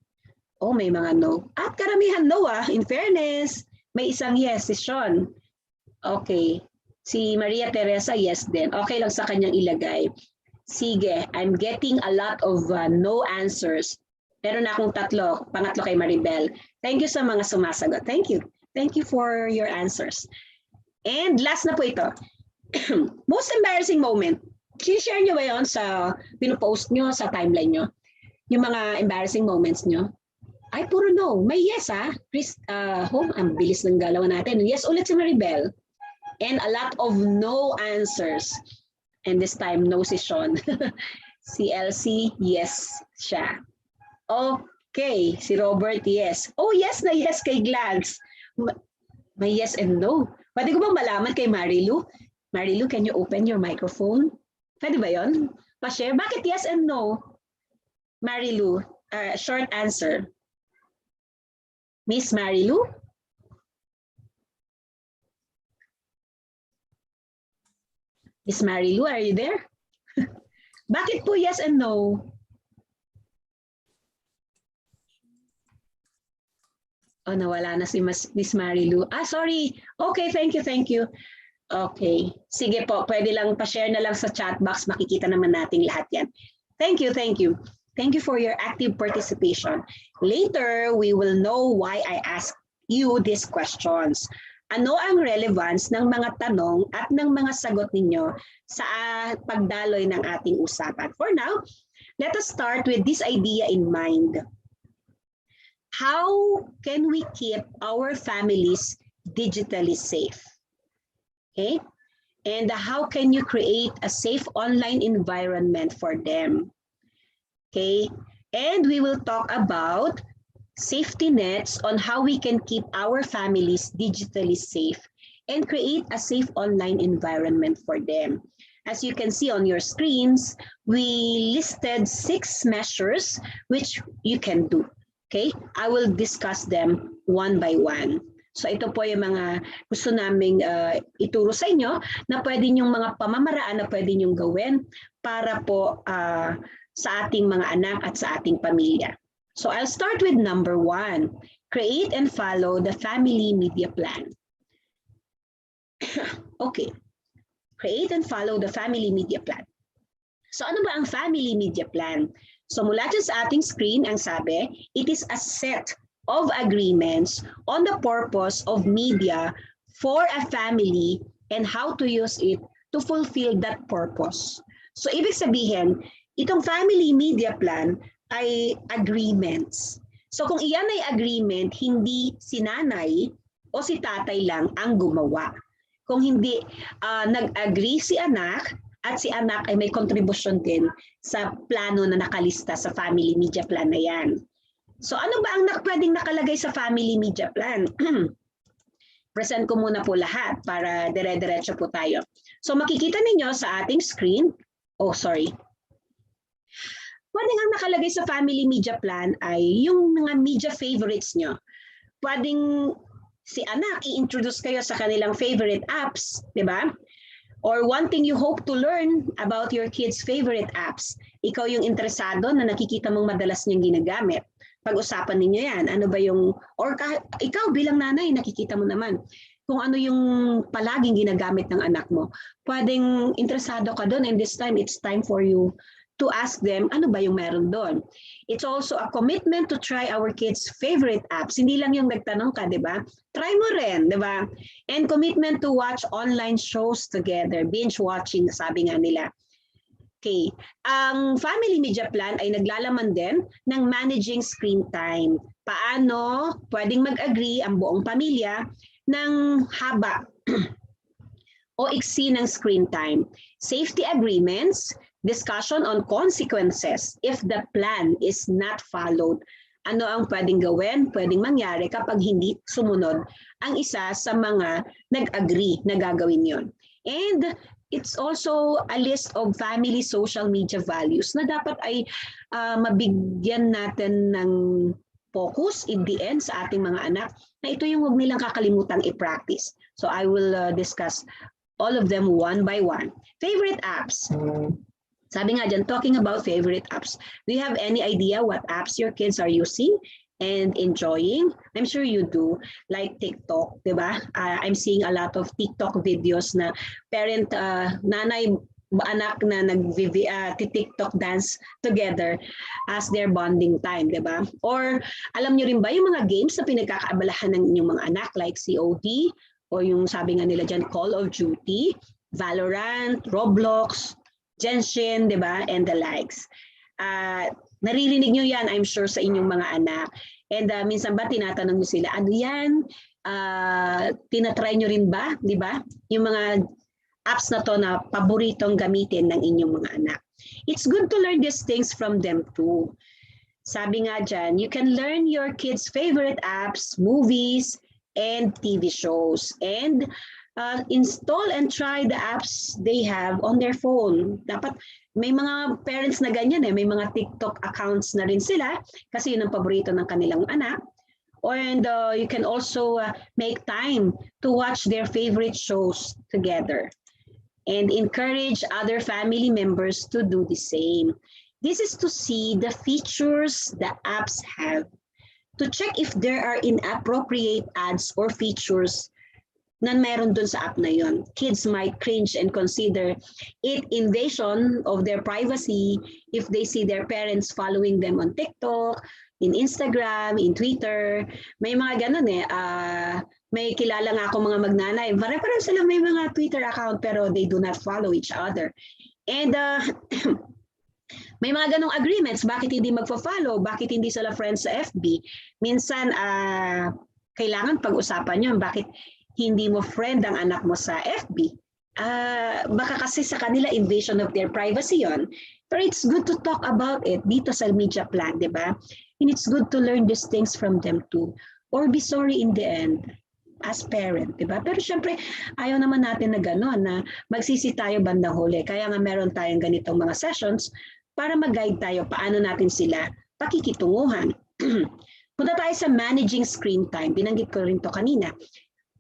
O may mga no. At karamihan no in fairness. May isang yes, si Sean. Okay. Si Maria Teresa, yes din. Okay lang sa kanyang ilagay. Sige, I'm getting a lot of no answers. Meron na akong pangatlo kay Maribel. Thank you sa mga sumasagot. Thank you. Thank you for your answers. And last na po ito. Most embarrassing moment. Share nyo ba yun sa pinupost nyo sa timeline nyo? Yung mga embarrassing moments nyo? Ay, puro no. May yes Chris, ang bilis ng galawan natin. Yes ulit si Maribel. And a lot of no answers. And this time, no si Sean. Si Elsie, yes siya. Okay, si Robert, yes. Oh, yes na yes kay Glance. May yes and no. Pwede ko bang malaman kay Marilu? Marilu, can you open your microphone? Pwede ba yun? Pa-share. Bakit yes and no? Marilu, short answer. Miss Marilu? Miss Marilu, are you there? Bakit po yes and no? Oh, nawala na si Miss Marilu. Sorry. Okay, thank you, thank you. Okay. Sige po, pwede lang pa-share na lang sa chat box. Makikita naman natin lahat yan. Thank you, thank you. Thank you for your active participation. Later, we will know why I asked you these questions. Ano ang relevance ng mga tanong at ng mga sagot ninyo sa pagdaloy ng ating usapan? For now, let us start with this idea in mind. How can we keep our families digitally safe? Okay, and how can you create a safe online environment for them? Okay, and we will talk about safety nets on how we can keep our families digitally safe and create a safe online environment for them. As you can see on your screens, we listed 6 measures which you can do. Okay, I will discuss them one by one. So ito po yung mga gusto naming ituro sa inyo na pwede nyong mga pamamaraan na pwede nyong gawin para po sa ating mga anak at sa ating pamilya. So I'll start with number 1. Create and follow the family media plan. Okay. Create and follow the family media plan. So ano ba ang family media plan? So mula dyan sa ating screen, ang sabi, it is a set of agreements on the purpose of media for a family and how to use it to fulfill that purpose. So ibig sabihin, itong family media plan ay agreements. So kung iyan ay agreement, hindi si nanay o si tatay lang ang gumawa. Kung hindi nag-agree si anak, at si anak ay may kontribusyon din sa plano na nakalista sa family media plan na yan. So ano ba ang pwedeng nakalagay sa family media plan? Present ko muna po lahat para dire-diretso po tayo. So makikita ninyo sa ating screen, pwedeng ang nakalagay sa family media plan ay yung mga media favorites nyo. Pwedeng si anak i-introduce kayo sa kanilang favorite apps, di ba? Or one thing you hope to learn about your kids' favorite apps. Ikaw yung interesado na nakikita mong madalas niyang ginagamit. Pag-usapan ninyo yan. Ano ba yung, or ikaw bilang nanay, nakikita mo naman kung ano yung palaging ginagamit ng anak mo. Pwedeng interesado ka doon and this time it's time for you to ask them, ano ba yung meron doon? It's also a commitment to try our kids' favorite apps. Hindi lang yung nagtanong ka, di ba? Try mo rin, di ba? And commitment to watch online shows together, binge watching, sabi nga nila. Okay. Ang family media plan ay naglalaman din ng managing screen time. Paano pwedeng mag-agree ang buong pamilya ng haba o iksi ng screen time. Safety agreements, discussion on consequences if the plan is not followed. Ano ang pwedeng gawin, pwedeng mangyari kapag hindi sumunod ang isa sa mga nag-agree na gagawin yon. And it's also a list of family social media values na dapat ay mabigyan natin ng focus in the end sa ating mga anak na ito yung huwag nilang kakalimutang i-practice. So I will discuss all of them one by one. Favorite apps. Sabi nga dyan, talking about favorite apps. Do you have any idea what apps your kids are using and enjoying? I'm sure you do. Like TikTok, di ba? I'm seeing a lot of TikTok videos na parent, nanay, anak na nag-TikTok dance together as their bonding time, di ba? Or alam nyo rin ba yung mga games na pinagkakaabalahan ng inyong mga anak like COD o yung sabi nga nila dyan, Call of Duty, Valorant, Roblox, Genshin, di ba? And the likes. Naririnig nyo yan, I'm sure, sa inyong mga anak. And minsan ba tinatanong nyo sila, ano yan? Tinatry nyo rin ba? Di ba? Yung mga apps na to na paboritong gamitin ng inyong mga anak. It's good to learn these things from them too. Sabi nga dyan, you can learn your kids' favorite apps, movies, and TV shows. And install and try the apps they have on their phone. Dapat may mga parents na ganyan may mga TikTok accounts na rin sila kasi yun ang paborito ng kanilang anak. And you can also make time to watch their favorite shows together and encourage other family members to do the same. This is to see the features the apps have, to check if there are inappropriate ads or features na meron dun sa app na yon. Kids might cringe and consider it invasion of their privacy if they see their parents following them on TikTok, in Instagram, in Twitter. May mga ganun may kilala nga ako mga magnanay. Pare-pareho sila may mga Twitter account pero they do not follow each other. And may mga ganong agreements. Bakit hindi magpa-follow? Bakit hindi sila friends sa FB? Minsan, kailangan pag-usapan yun. Bakit hindi mo friend ang anak mo sa FB? Baka kasi sa kanila invasion of their privacy yon. But it's good to talk about it dito sa media plan, di ba? And it's good to learn these things from them too. Or be sorry in the end as parent, di ba? Pero syempre, ayaw naman natin na gano'n na magsisi tayo bandang huli. Kaya nga meron tayong ganitong mga sessions para mag-guide tayo paano natin sila pakikitunguhan. Punta tayo sa managing screen time. Binanggit ko rin to kanina.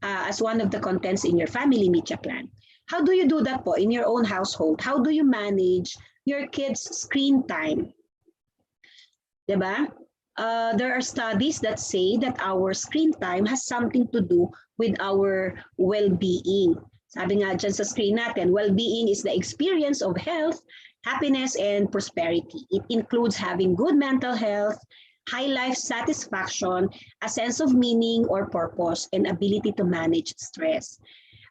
As one of the contents in your family media plan. How do you do that po in your own household? How do you manage your kids' screen time? Diba? There are studies that say that our screen time has something to do with our well-being. Sabi nga dyan sa screen natin, well-being is the experience of health, happiness, and prosperity. It includes having good mental health, high life satisfaction, a sense of meaning or purpose, and ability to manage stress.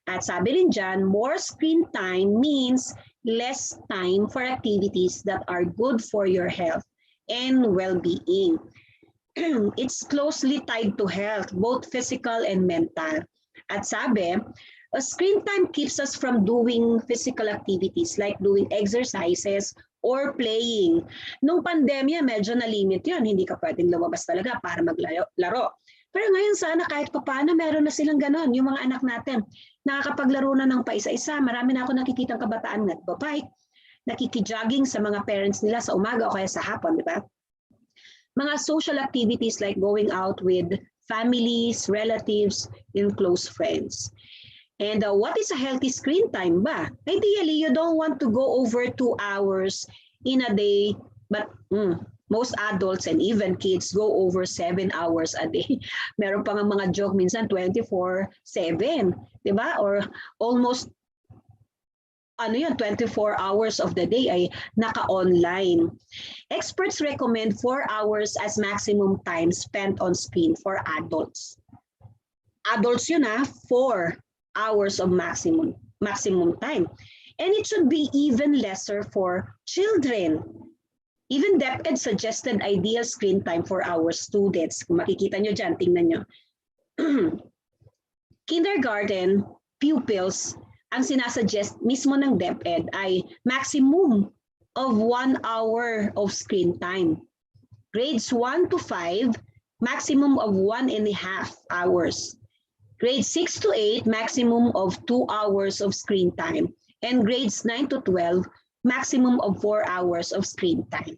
At sabi rin dyan, more screen time means less time for activities that are good for your health and well-being. It's closely tied to health, both physical and mental. At sabi, a screen time keeps us from doing physical activities like doing exercises or playing. Nung pandemya, medyo na-limit yun. Hindi ka pwedeng lumabas talaga para maglaro. Pero ngayon sana kahit paano meron na silang ganon. Yung mga anak natin, nakakapaglaro na ng paisa-isa. Marami na ako nakikitang kabataan na nagbabike, nakikijogging sa mga parents nila sa umaga o kaya sa hapon, di ba? Mga social activities like going out with families, relatives, and close friends. And what is a healthy screen time ba? Ideally, you don't want to go over 2 hours in a day, but most adults and even kids go over 7 hours a day. Meron pa nga mga joke minsan 24/7, di ba? Or almost 24 hours of the day ay naka-online. Experts recommend 4 hours as maximum time spent on screen for adults. Adults yun 4 hours of maximum time. And it should be even lesser for children. Even DepEd suggested ideal screen time for our students. Kung makikita nyo dyan, tingnan nyo. Kindergarten pupils, ang sinasuggest mismo ng DepEd ay maximum of 1 hour of screen time. Grades 1 to 5, maximum of 1.5 hours. Grades 6 to 8, maximum of 2 hours of screen time. And grades 9 to 12, maximum of 4 hours of screen time.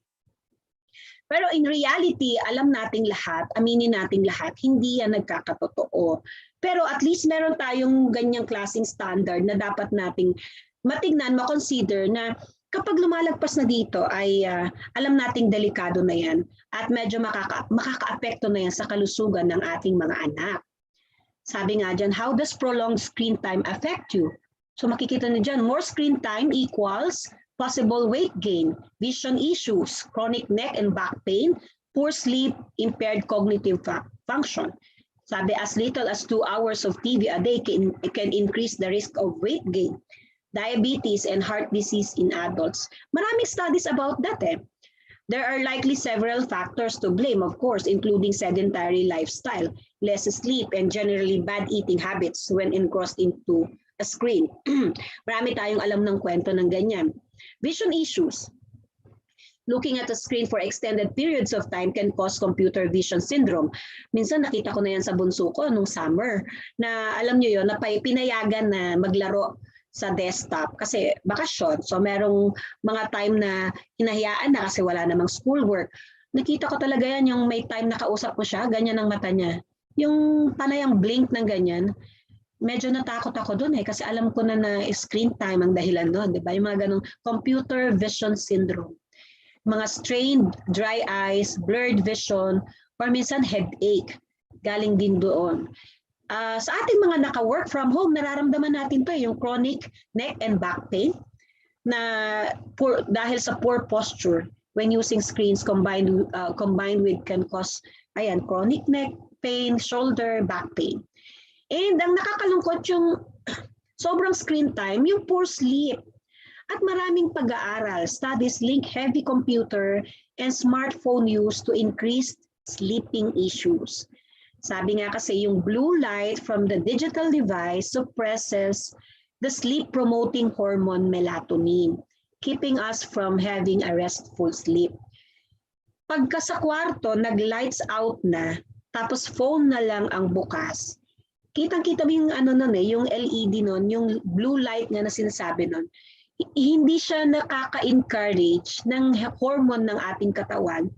Pero in reality, alam nating lahat, aminin nating lahat, hindi yan nagkakatotoo. Pero at least meron tayong ganyang klaseng standard na dapat nating matignan, makonsider na kapag lumalagpas na dito ay alam nating delikado na yan at medyo makaka-apekto na yan sa kalusugan ng ating mga anak. Sabi nga dyan, how does prolonged screen time affect you? So makikita na dyan, more screen time equals possible weight gain, vision issues, chronic neck and back pain, poor sleep, impaired cognitive function. Sabi, as little as 2 hours of TV a day can increase the risk of weight gain, diabetes, and heart disease in adults. Maraming studies about that eh. There are likely several factors to blame, of course, including sedentary lifestyle, less sleep, and generally bad eating habits when engrossed into a screen. Marami tayong alam ng kwento ng ganyan. Vision issues. Looking at a screen for extended periods of time can cause computer vision syndrome. Minsan nakita ko na yan sa bunso ko nung summer na alam nyo yun, na pinayagan na maglaro sa desktop kasi bakasyon. So merong mga time na hinahayaan na kasi wala namang schoolwork. Nakita ko talaga yan yung may time na kausap mo siya, ganyan ang mata niya. Yung panayang blink ng ganyan, medyo natakot ako doon eh kasi alam ko na screen time ang dahilan doon, di ba? Yung mga ganong computer vision syndrome. Mga strained, dry eyes, blurred vision, or minsan headache, galing din doon. Sa ating mga naka-work from home, nararamdaman natin to yung chronic neck and back pain na dahil sa poor posture when using screens combined with can cause chronic neck pain, shoulder, back pain. And ang nakakalungkot yung sobrang screen time, yung poor sleep. At maraming pag-aaral, studies link heavy computer and smartphone use to increased sleeping issues. Sabi nga kasi yung blue light from the digital device suppresses the sleep-promoting hormone melatonin, keeping us from having a restful sleep. Pagka sa kwarto, nag-lights out na, tapos phone na lang ang bukas. Kitang-kita mo yung yung LED nun, yung blue light nga na sinasabi nun. Hindi siya nakaka-encourage ng hormone ng ating katawan,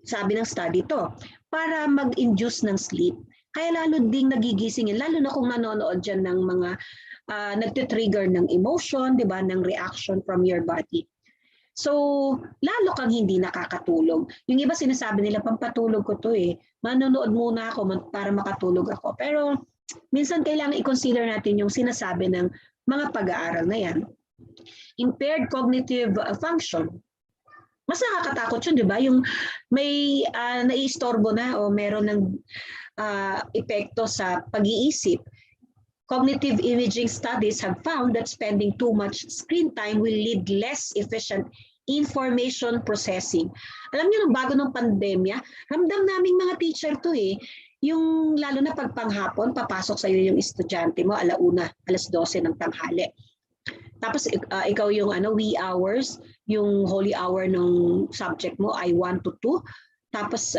sabi ng study to, para mag-induce ng sleep. Kaya lalo ding nagigising, lalo na kung nanonood dyan ng mga nagtitrigger ng emotion, di ba, ng reaction from your body. So, lalo kang hindi nakakatulog. Yung iba sinasabi nila, pampatulog ko to eh. Manonood muna ako para makatulog ako. Pero minsan kailangan i-consider natin yung sinasabi ng mga pag-aaral na yan. Impaired cognitive function. Mas nakakatakot yun, di ba? Yung may naiistorbo na o meron ng epekto sa pag-iisip. Cognitive imaging studies have found that spending too much screen time will lead less efficient information processing. Alam niyo, bago ng pandemya, ramdam naming mga teacher to eh. Yung lalo na pag panghapon, papasok sa iyo yung estudyante mo, alauna, 12:00 ng tanghali. Tapos ikaw yung wee hours, yung holy hour ng subject mo ay 1 to 2. Tapos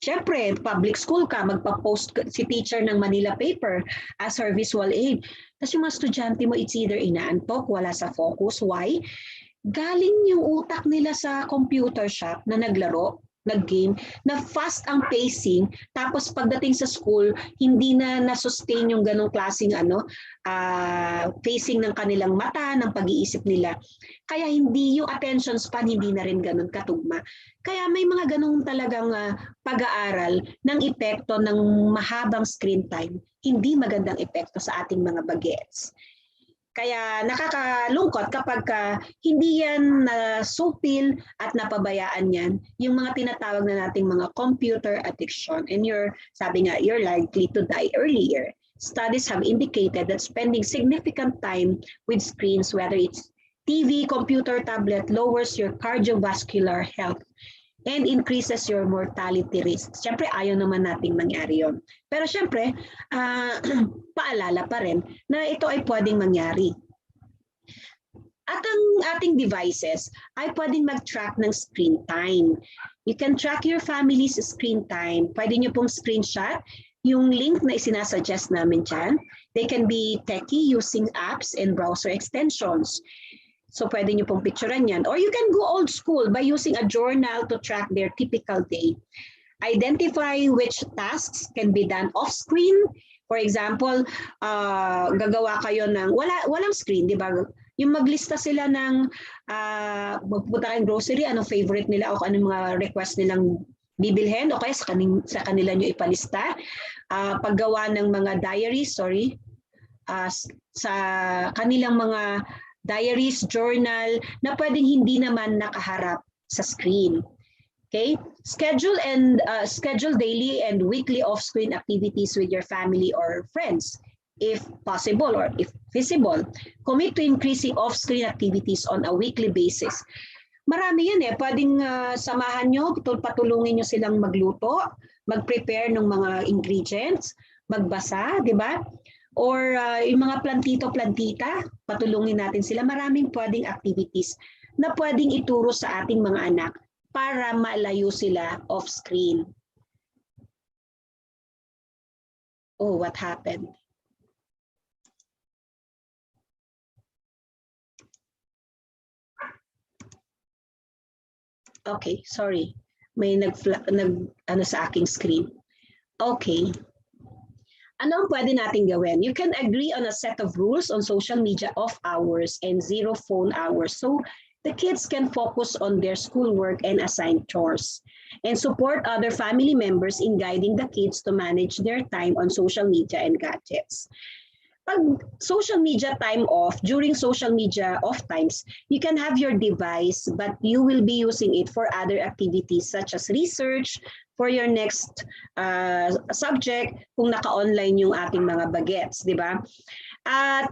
syempre, public school ka, magpa-post si teacher ng Manila paper as her visual aid. Tapos yung mga estudyante mo, it's either inaantok, wala sa focus. Why? Galing yung utak nila sa computer shop na naglaro, nag-game, na fast ang pacing, tapos pagdating sa school, hindi na na-sustain yung ganong klaseng pacing ng kanilang mata, ng pag-iisip nila. Kaya hindi yung attention span, hindi na rin ganon katugma. Kaya may mga ganong talagang pag-aaral ng epekto ng mahabang screen time, hindi magandang epekto sa ating mga bagets. Kaya nakakalungkot kapag hindi yan nasupil at napabayaan yan, yung mga tinatawag na nating mga computer addiction, and sabi nga, you're likely to die earlier. Studies have indicated that spending significant time with screens, whether it's TV, computer, tablet lowers your cardiovascular health and increases your mortality risk. Siyempre, ayaw naman nating mangyari yon. Pero siyempre, paalala pa rin na ito ay pwedeng mangyari. At ang ating devices ay pwedeng mag-track ng screen time. You can track your family's screen time. Pwede nyo pong screenshot yung link na isinasuggest namin dyan. They can be techie using apps and browser extensions. So pwede nyo pong picturean yan. Or you can go old school by using a journal to track their typical day. Identify which tasks can be done off-screen. For example, gagawa kayo ng walang screen, di ba? Yung maglista sila ng magpunta kayong grocery, anong favorite nila o anong mga request nilang bibilhin o kaya sa kanila nyo ipalista. Paggawa ng mga diaries, sa kanilang mga diaries, journal na pwedeng hindi naman nakaharap sa screen. Okay? Schedule daily and weekly off-screen activities with your family or friends. If possible or if feasible, commit to increasing off-screen activities on a weekly basis. Marami yan eh. Pwedeng samahan nyo, patulungin nyo silang magluto, mag-prepare ng mga ingredients, magbasa, di ba? Or yung mga plantito-plantita, patulungin natin sila. Maraming pwedeng activities na pwedeng ituro sa ating mga anak para malayo sila off-screen. Oh, what happened? Okay, sorry. May ano sa aking screen. Okay. Ano ang pwede natin gawin? You can agree on a set of rules on social media off hours and zero phone hours so the kids can focus on their schoolwork and assigned chores. And support other family members in guiding the kids to manage their time on social media and gadgets. Pag social media time off, during social media off times, you can have your device but you will be using it for other activities such as research, for your next subject, kung naka-online yung ating mga bagets, di ba? At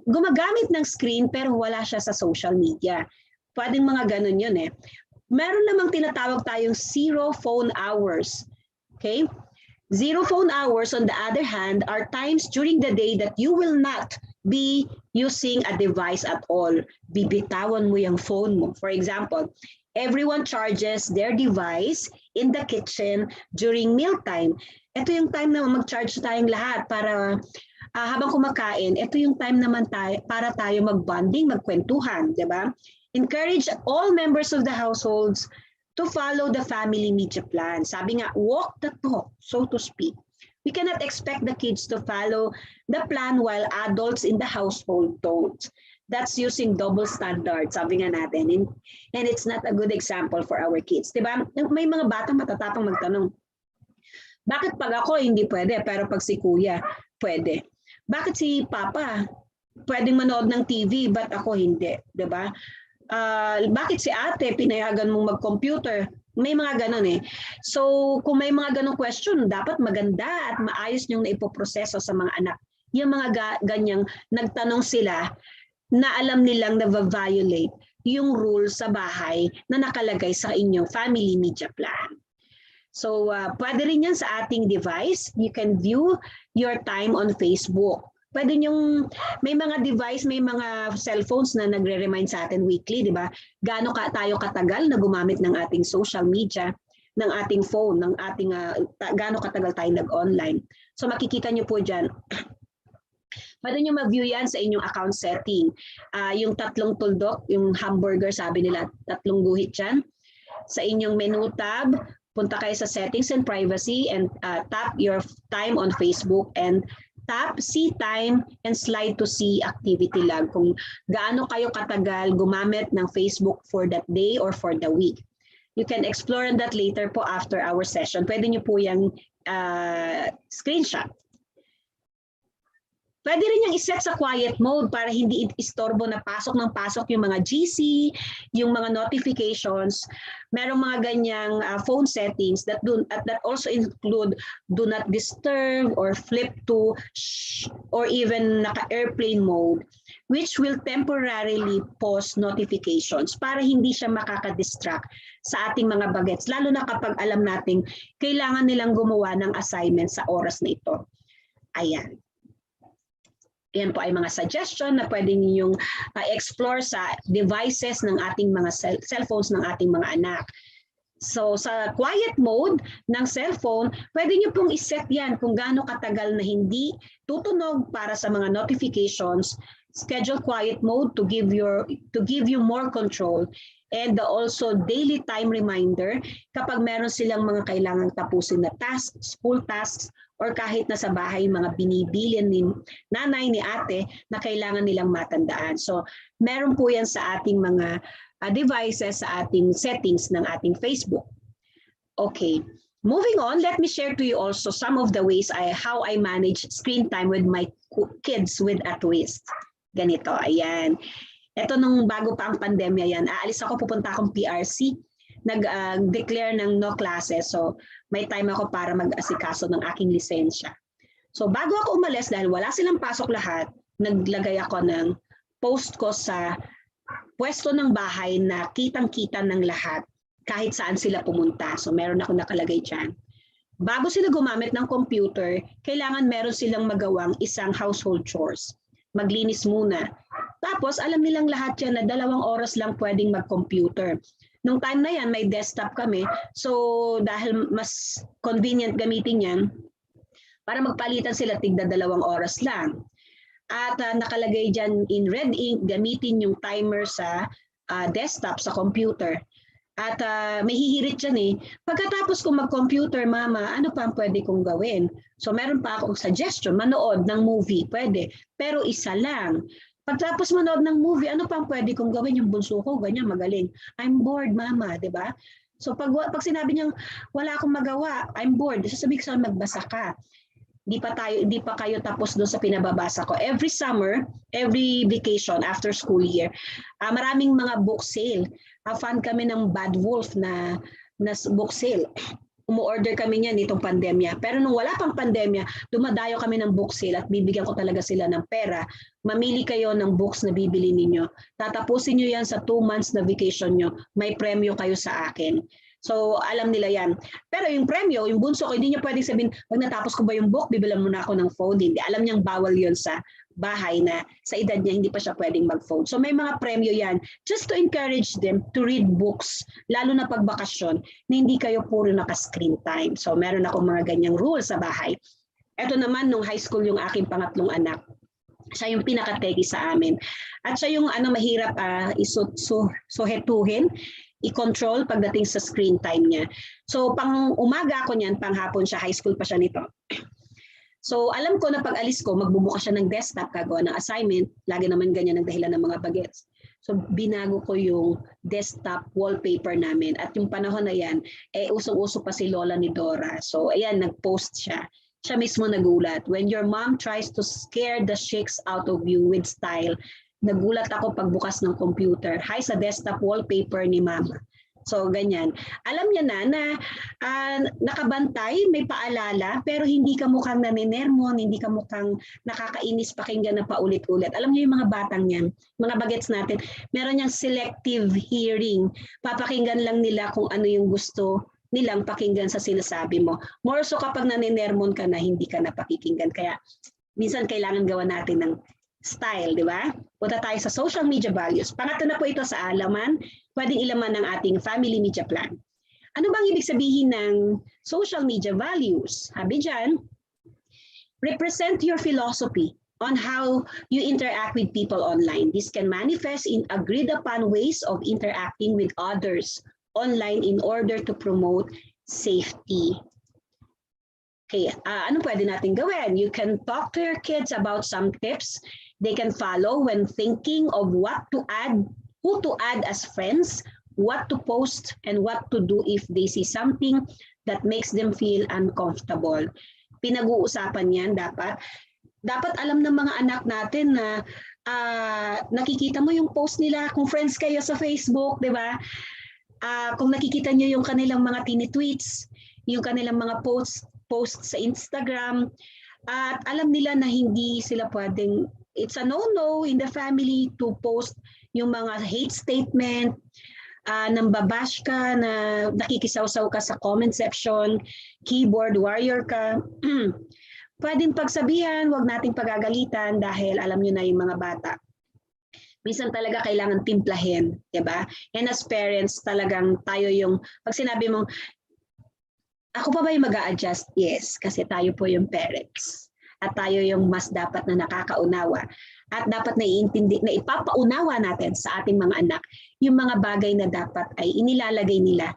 gumagamit ng screen pero wala siya sa social media. Pwedeng mga ganun yun eh. Meron namang tinatawag tayong zero phone hours. Okay? Zero phone hours, on the other hand, are times during the day that you will not be using a device at all. Bibitawan mo yung phone mo. For example, everyone charges their device in the kitchen during mealtime. Ito yung time na mag-charge tayong lahat para habang kumakain, ito yung time naman para tayo mag-bonding, magkwentuhan, di ba? Encourage all members of the households to follow the family media plan. Sabi nga, walk the talk, so to speak. We cannot expect the kids to follow the plan while adults in the household don't. That's using double standards, sabi nga natin. And it's not a good example for our kids. Diba? May mga batang matatapang magtanong, bakit pag ako hindi pwede, pero pag si kuya, pwede? Bakit si papa, pwedeng manood ng TV, but ako hindi? Diba? Bakit si ate, pinayagan mong mag-computer? May mga ganon eh. So kung may mga ganong question, dapat maganda at maayos niyong naipoproseso sa mga anak. Yung mga ganyang nagtanong sila na alam nilang na-violate yung rules sa bahay na nakalagay sa inyong family media plan. So pwede rin yan sa ating device. You can view your time on Facebook. Pwede nyong, may mga device, may mga cellphones na nagre-remind sa atin weekly, di ba? Gaano tayo katagal na gumamit ng ating social media, ng ating phone, ng ating, gaano katagal tayo nag-online. So makikita nyo po dyan. Pwede nyo mag-view yan sa inyong account setting. Yung tatlong tuldok, yung hamburger, sabi nila, tatlong guhit dyan. Sa inyong menu tab, punta kayo sa settings and privacy and tap your time on Facebook and tap see time and slide to see activity log kung gaano kayo katagal gumamit ng Facebook for that day or for the week. You can explore on that later po after our session. Pwede nyo po yung screenshot. Pwede rin yung iset sa quiet mode para hindi istorbo na pasok ng pasok yung mga GC, yung mga notifications. Merong mga ganyang phone settings that also include do not disturb or flip to or even naka-airplane mode, which will temporarily pause notifications para hindi siya makaka-distract sa ating mga bagets, lalo na kapag alam nating kailangan nilang gumawa ng assignment sa oras na ito. Ayan. Yan po ay mga suggestion na pwede ninyong explore sa devices ng ating mga cellphones ng ating mga anak. So sa quiet mode ng cellphone, pwede niyo pong iset yan kung gaano katagal na hindi tutunog para sa mga notifications. Schedule quiet mode to give you more control, and also daily time reminder kapag meron silang mga kailangang tapusin na tasks, school tasks, or kahit na sa bahay mga binibilin ni nanay, ni ate na kailangan nilang matandaan. So meron po yan sa ating mga devices, sa ating settings ng ating Facebook. Okay, moving on, let me share to you also some of the ways how I manage screen time with my kids with a twist. Ganito, ayan. Ito nung bago pa ang pandemya yan, aalis ako, pupunta akong PRC, nag-declare ng no classes. So may time ako para mag-asikaso ng aking lisensya. So bago ako umalis, dahil wala silang pasok lahat, naglagay ako ng post ko sa pwesto ng bahay na kitang-kita ng lahat kahit saan sila pumunta. So meron ako nakalagay dyan. Bago sila gumamit ng computer, kailangan meron silang magawang isang household chores. Maglinis muna. Tapos alam nilang lahat yan na 2 oras lang pwedeng mag-computer. Nung time na yan, may desktop kami. So dahil mas convenient gamitin yan, para magpalitan sila tigda 2 oras lang. At nakalagay dyan in red ink, gamitin yung timer sa desktop, sa computer. At may hihirit dyan eh. Pagkatapos kong mag-computer, mama, ano pa ang pwede kong gawin? So meron pa akong suggestion, manood ng movie, pwede. Pero isa lang. Pagtapos manood ng movie, ano pa ang pwede kong gawin? Yung bunso ko, ganyan, magaling. I'm bored, mama, di ba? So pag sinabi niyang wala akong magawa, I'm bored, sasabihin ko sa'yo, magbasa ka. Di pa kayo tapos doon sa pinababasa ko. Every summer, every vacation after school year, maraming mga book sale. Fan kami ng Bad Wolf na book sale. Umu-order kami niyan nitong pandemya. Pero nung wala pang pandemya, dumadayo kami ng book sale at bibigyan ko talaga sila ng pera. Mamili kayo ng books na bibili ninyo. Tatapusin nyo yan sa 2 months na vacation nyo. May premyo kayo sa akin. So alam nila yan. Pero yung premyo, yung bunso ko, hindi niya pwedeng sabihin, pag natapos ko ba yung book, bibilan mo na ako ng phone. Hindi. Alam niyang bawal yon sa bahay na sa edad niya hindi pa siya pwedeng mag-phone. So may mga premyo yan just to encourage them to read books, lalo na pag bakasyon, na hindi kayo puro naka-screen time. So meron ako mga ganyang rules sa bahay. Ito naman, nung high school yung aking pangatlong anak. Siya yung pinaka-techie sa amin. At siya yung mahirap suhetuhin, i-control pagdating sa screen time niya. So pang umaga ako niyan, pang hapon siya, high school pa siya nito. So alam ko na pag alis ko, magbubukas siya ng desktop, gagawa ng assignment, lagi naman ganyan ang dahilan ng mga bagets. So binago ko yung desktop wallpaper namin. At yung panahon na yan, usong-uso pa si Lola ni Dora. So ayan, nag-post siya. Siya mismo nagulat. When your mom tries to scare the shakes out of you with style, nagulat ako pagbukas ng computer. Hi sa desktop wallpaper ni mama. So ganyan. Alam niya na nakabantay, may paalala, pero hindi ka mukhang naninermon, hindi ka mukhang nakakainis pakinggan na paulit-ulit. Alam niyo yung mga batang yan, mga bagets natin, meron niyang selective hearing. Papakinggan lang nila kung ano yung gusto nilang pakinggan sa sinasabi mo. More so kapag naninermon ka na, hindi ka na pakikinggan. Kaya minsan kailangan gawa natin ng style, di ba? Punta tayo sa social media values. Pangatlo na po ito sa alaman, pwedeng ilaman ng ating family media plan. Ano bang ibig sabihin ng social media values? Sabi dyan, represent your philosophy on how you interact with people online. This can manifest in agreed upon ways of interacting with others online in order to promote safety. Okay, ano pwede natin gawin? You can talk to your kids about some tips they can follow when thinking of what to add, who to add as friends, what to post, and what to do if they see something that makes them feel uncomfortable. Pinag-uusapan yan dapat. dapat alam ng mga anak natin na nakikita mo yung post nila, kung friends kayo sa Facebook, di ba? Kung nakikita nyo yung kanilang mga tini-tweets, yung kanilang mga post sa Instagram, at alam nila na hindi sila pwedeng, it's a no-no in the family to post yung mga hate statement, nang babash ka, na nakikisaw-saw ka sa comment section, keyboard warrior ka, pwedeng pagsabihan, wag nating pagagalitan dahil alam nyo na yung mga bata. Minsan talaga kailangan timplahin, di ba? And as parents, talagang tayo yung, pag sinabi mong, ako pa ba yung mag-a-adjust? Yes, kasi tayo po yung parents. At tayo yung mas dapat na nakakaunawa. At dapat naiintindi, na ipapaunawa natin sa ating mga anak yung mga bagay na dapat ay inilalagay nila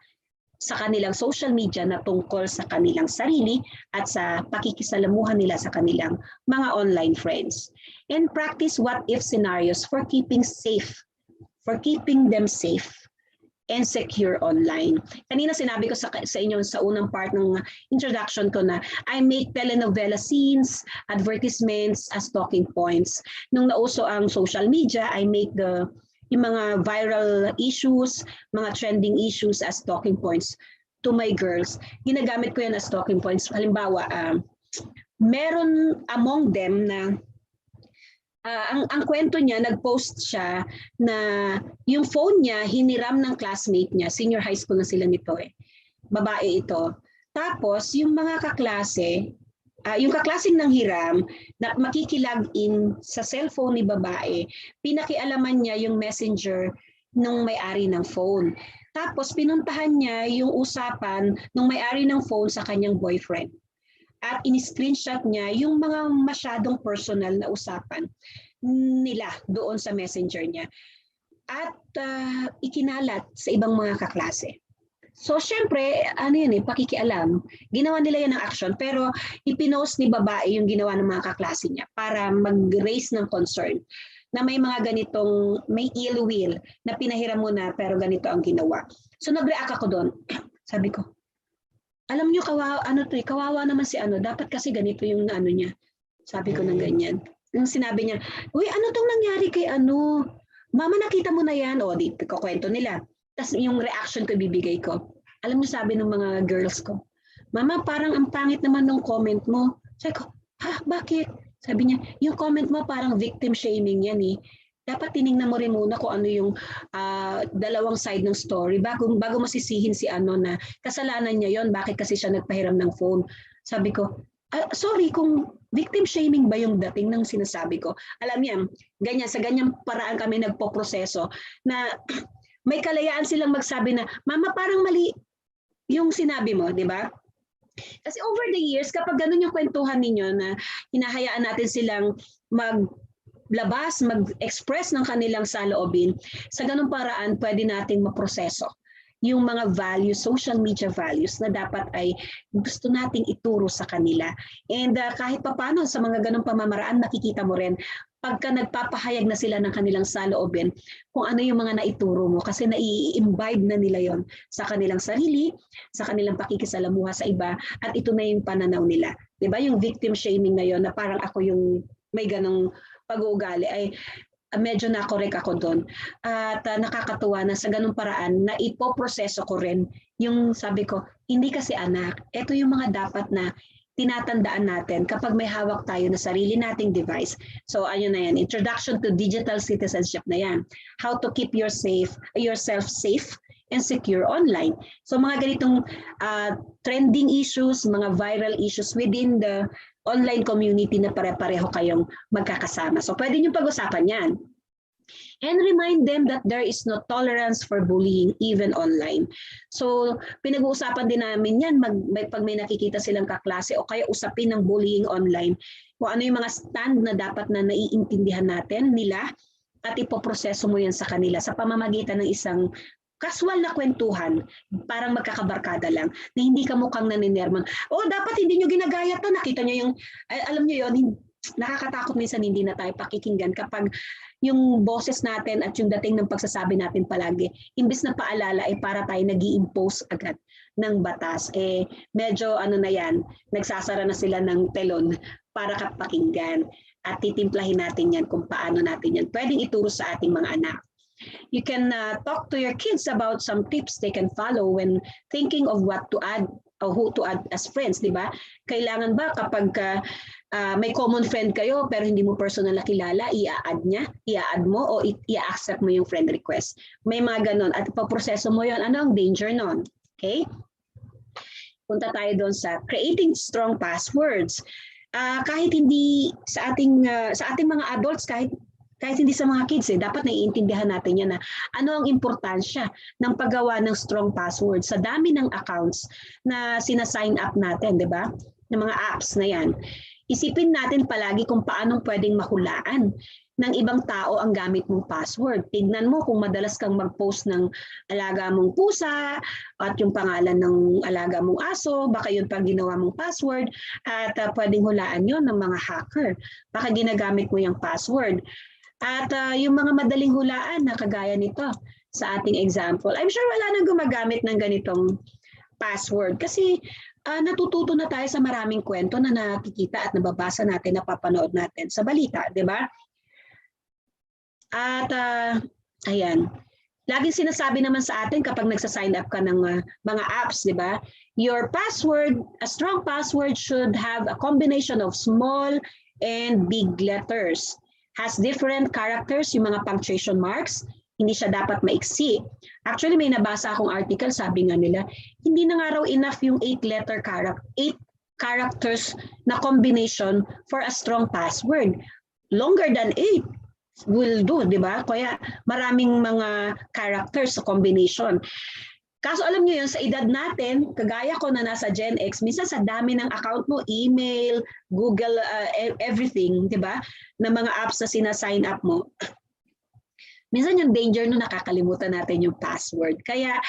sa kanilang social media na tungkol sa kanilang sarili at sa pakikisalamuhan nila sa kanilang mga online friends. And practice what-if scenarios for keeping them safe and secure online. Kanina sinabi ko sa inyo sa unang part ng introduction ko na I make telenovela scenes, advertisements as talking points. Nung nauso ang social media, I make yung mga viral issues, mga trending issues as talking points to my girls. Ginagamit ko yan as talking points. Halimbawa, meron among them na ang kwento niya, nag-post siya na yung phone niya, hiniram ng classmate niya, senior high school na sila nito babae ito. Tapos, yung mga kaklase, yung kaklaseng ng hiram na makikilag in sa cellphone ni babae, pinakialaman niya yung messenger ng may-ari ng phone. Tapos pinuntahan niya yung usapan ng may-ari ng phone sa kanyang boyfriend. At in-screenshot niya yung mga masyadong personal na usapan nila doon sa messenger niya. At ikinalat sa ibang mga kaklase. So, syempre, pakikialam. Ginawa nila yan ng action, pero ipinost ni babae yung ginawa ng mga kaklase niya para mag-raise ng concern na may mga ganitong, may ill will na pinahiram mo na pero ganito ang ginawa. So, nag-react ako doon. Sabi ko, alam nyo, kawawa naman si dapat kasi ganito yung niya. Sabi ko ng ganyan. Nung sinabi niya, uy, ano tong nangyari kay Mama, nakita mo na yan. O, di ko kwento nila. Tapos yung reaction ko bibigay ko. Alam mo, sabi ng mga girls ko, Mama, parang ang pangit naman ng comment mo. Sabi ko, bakit? Sabi niya, yung comment mo parang victim shaming yan Dapat tiningnan mo rin muna kung ano yung dalawang side ng story bago mo sisihin si na kasalanan niya yon, bakit kasi siya nagpahiram ng phone. Sabi ko, sorry kung victim shaming ba yung dating ng sinasabi ko. Alam niya, ganyan, sa ganyang paraan kami nagpoproseso na may kalayaan silang magsabi na, Mama, parang mali yung sinabi mo, di ba? Kasi over the years, kapag ganun yung kwentuhan ninyo na hinahayaan natin silang maglabas, mag-express ng kanilang saloobin, sa ganung paraan, pwede nating maproseso yung mga values, social media values na dapat ay gusto nating ituro sa kanila. And kahit papano sa mga ganung pamamaraan, nakikita mo rin pagka nagpapahayag na sila ng kanilang saloobin kung ano yung mga naituro mo kasi nai-imbibe na nila yon sa kanilang sarili, sa kanilang pakikisalamuha sa iba at ito na yung pananaw nila. Diba? Yung victim shaming na yon na parang ako yung may ganong pag-uugali ay medyo na-correct ako doon. At nakakatuwa na sa ganung paraan na ipoproseso ko rin yung sabi ko, hindi kasi anak, ito yung mga dapat na tinatandaan natin kapag may hawak tayo na sarili nating device. So ayun na yan, introduction to digital citizenship na yan. How to keep yourself safe and secure online. So mga ganitong trending issues, mga viral issues within the online community na pare-pareho kayong magkakasama. So pwede nyo pag-usapan yan. And remind them that there is no tolerance for bullying even online. So pinag-uusapan din namin yan pag may nakikita silang kaklase o kaya usapin ng bullying online. Kung ano yung mga stand na dapat na naiintindihan natin nila at ipoproseso mo yan sa kanila sa pamamagitan ng isang casual na kwentuhan, parang magkakabarkada lang, na hindi ka mukhang naninermang, dapat hindi nyo ginagaya to, nakita nyo yung, alam nyo yun, nakakatakot minsan hindi na tayo pakikinggan kapag yung boses natin at yung dating ng pagsasabi natin palagi, imbis na paalala ay para tayo nag-i-impose agad ng batas. Medyo na yan, nagsasara na sila ng telon para kapakinggan. At titimplahin natin yan kung paano natin yan pwedeng ituro sa ating mga anak. You can talk to your kids about some tips they can follow when thinking of what to add or who to add as friends, di ba? Kailangan ba kapag may common friend kayo pero hindi mo personal na kilala, i-add mo o i-accept mo yung friend request. May mga ganon at ipaproseso mo yon. Ano ang danger nun? Okay? Punta tayo doon sa creating strong passwords. Kahit hindi sa ating mga adults, kahit hindi sa mga kids, dapat naiintindihan natin yan na ano ang importansya ng paggawa ng strong password sa dami ng accounts na sina-sign up natin, di ba? Ng mga apps na yan. Isipin natin palagi kung paano pwedeng mahulaan ng ibang tao ang gamit mong password. Tignan mo kung madalas kang mag-post ng alaga mong pusa at yung pangalan ng alaga mong aso, baka yun pang ginawa mong password at pwedeng hulaan yun ng mga hacker. Baka ginagamit mo yung password. At yung mga madaling hulaan na kagaya nito sa ating example, I'm sure wala nang gumagamit ng ganitong password kasi natututo na tayo sa maraming kwento na nakikita at nababasa natin, napapanood natin sa balita, di ba? At ayan, laging sinasabi naman sa atin kapag nagsa-sign up ka ng mga apps, di ba? Your password, a strong password should have a combination of small and big letters. Has different characters, yung mga punctuation marks, hindi siya dapat maiksi. Actually, may nabasa akong article, sabi nga nila, hindi na nga raw enough yung 8 characters na combination for a strong password. Longer than 8 will do, di ba? Kaya maraming mga characters sa combination. Kaso alam niyo yun, sa edad natin, kagaya ko na nasa Gen X, minsan sa dami ng account mo, email, Google, everything, di ba? Na mga apps na sina-sign up mo. Minsan yung danger no, nakakalimutan natin yung password. Kaya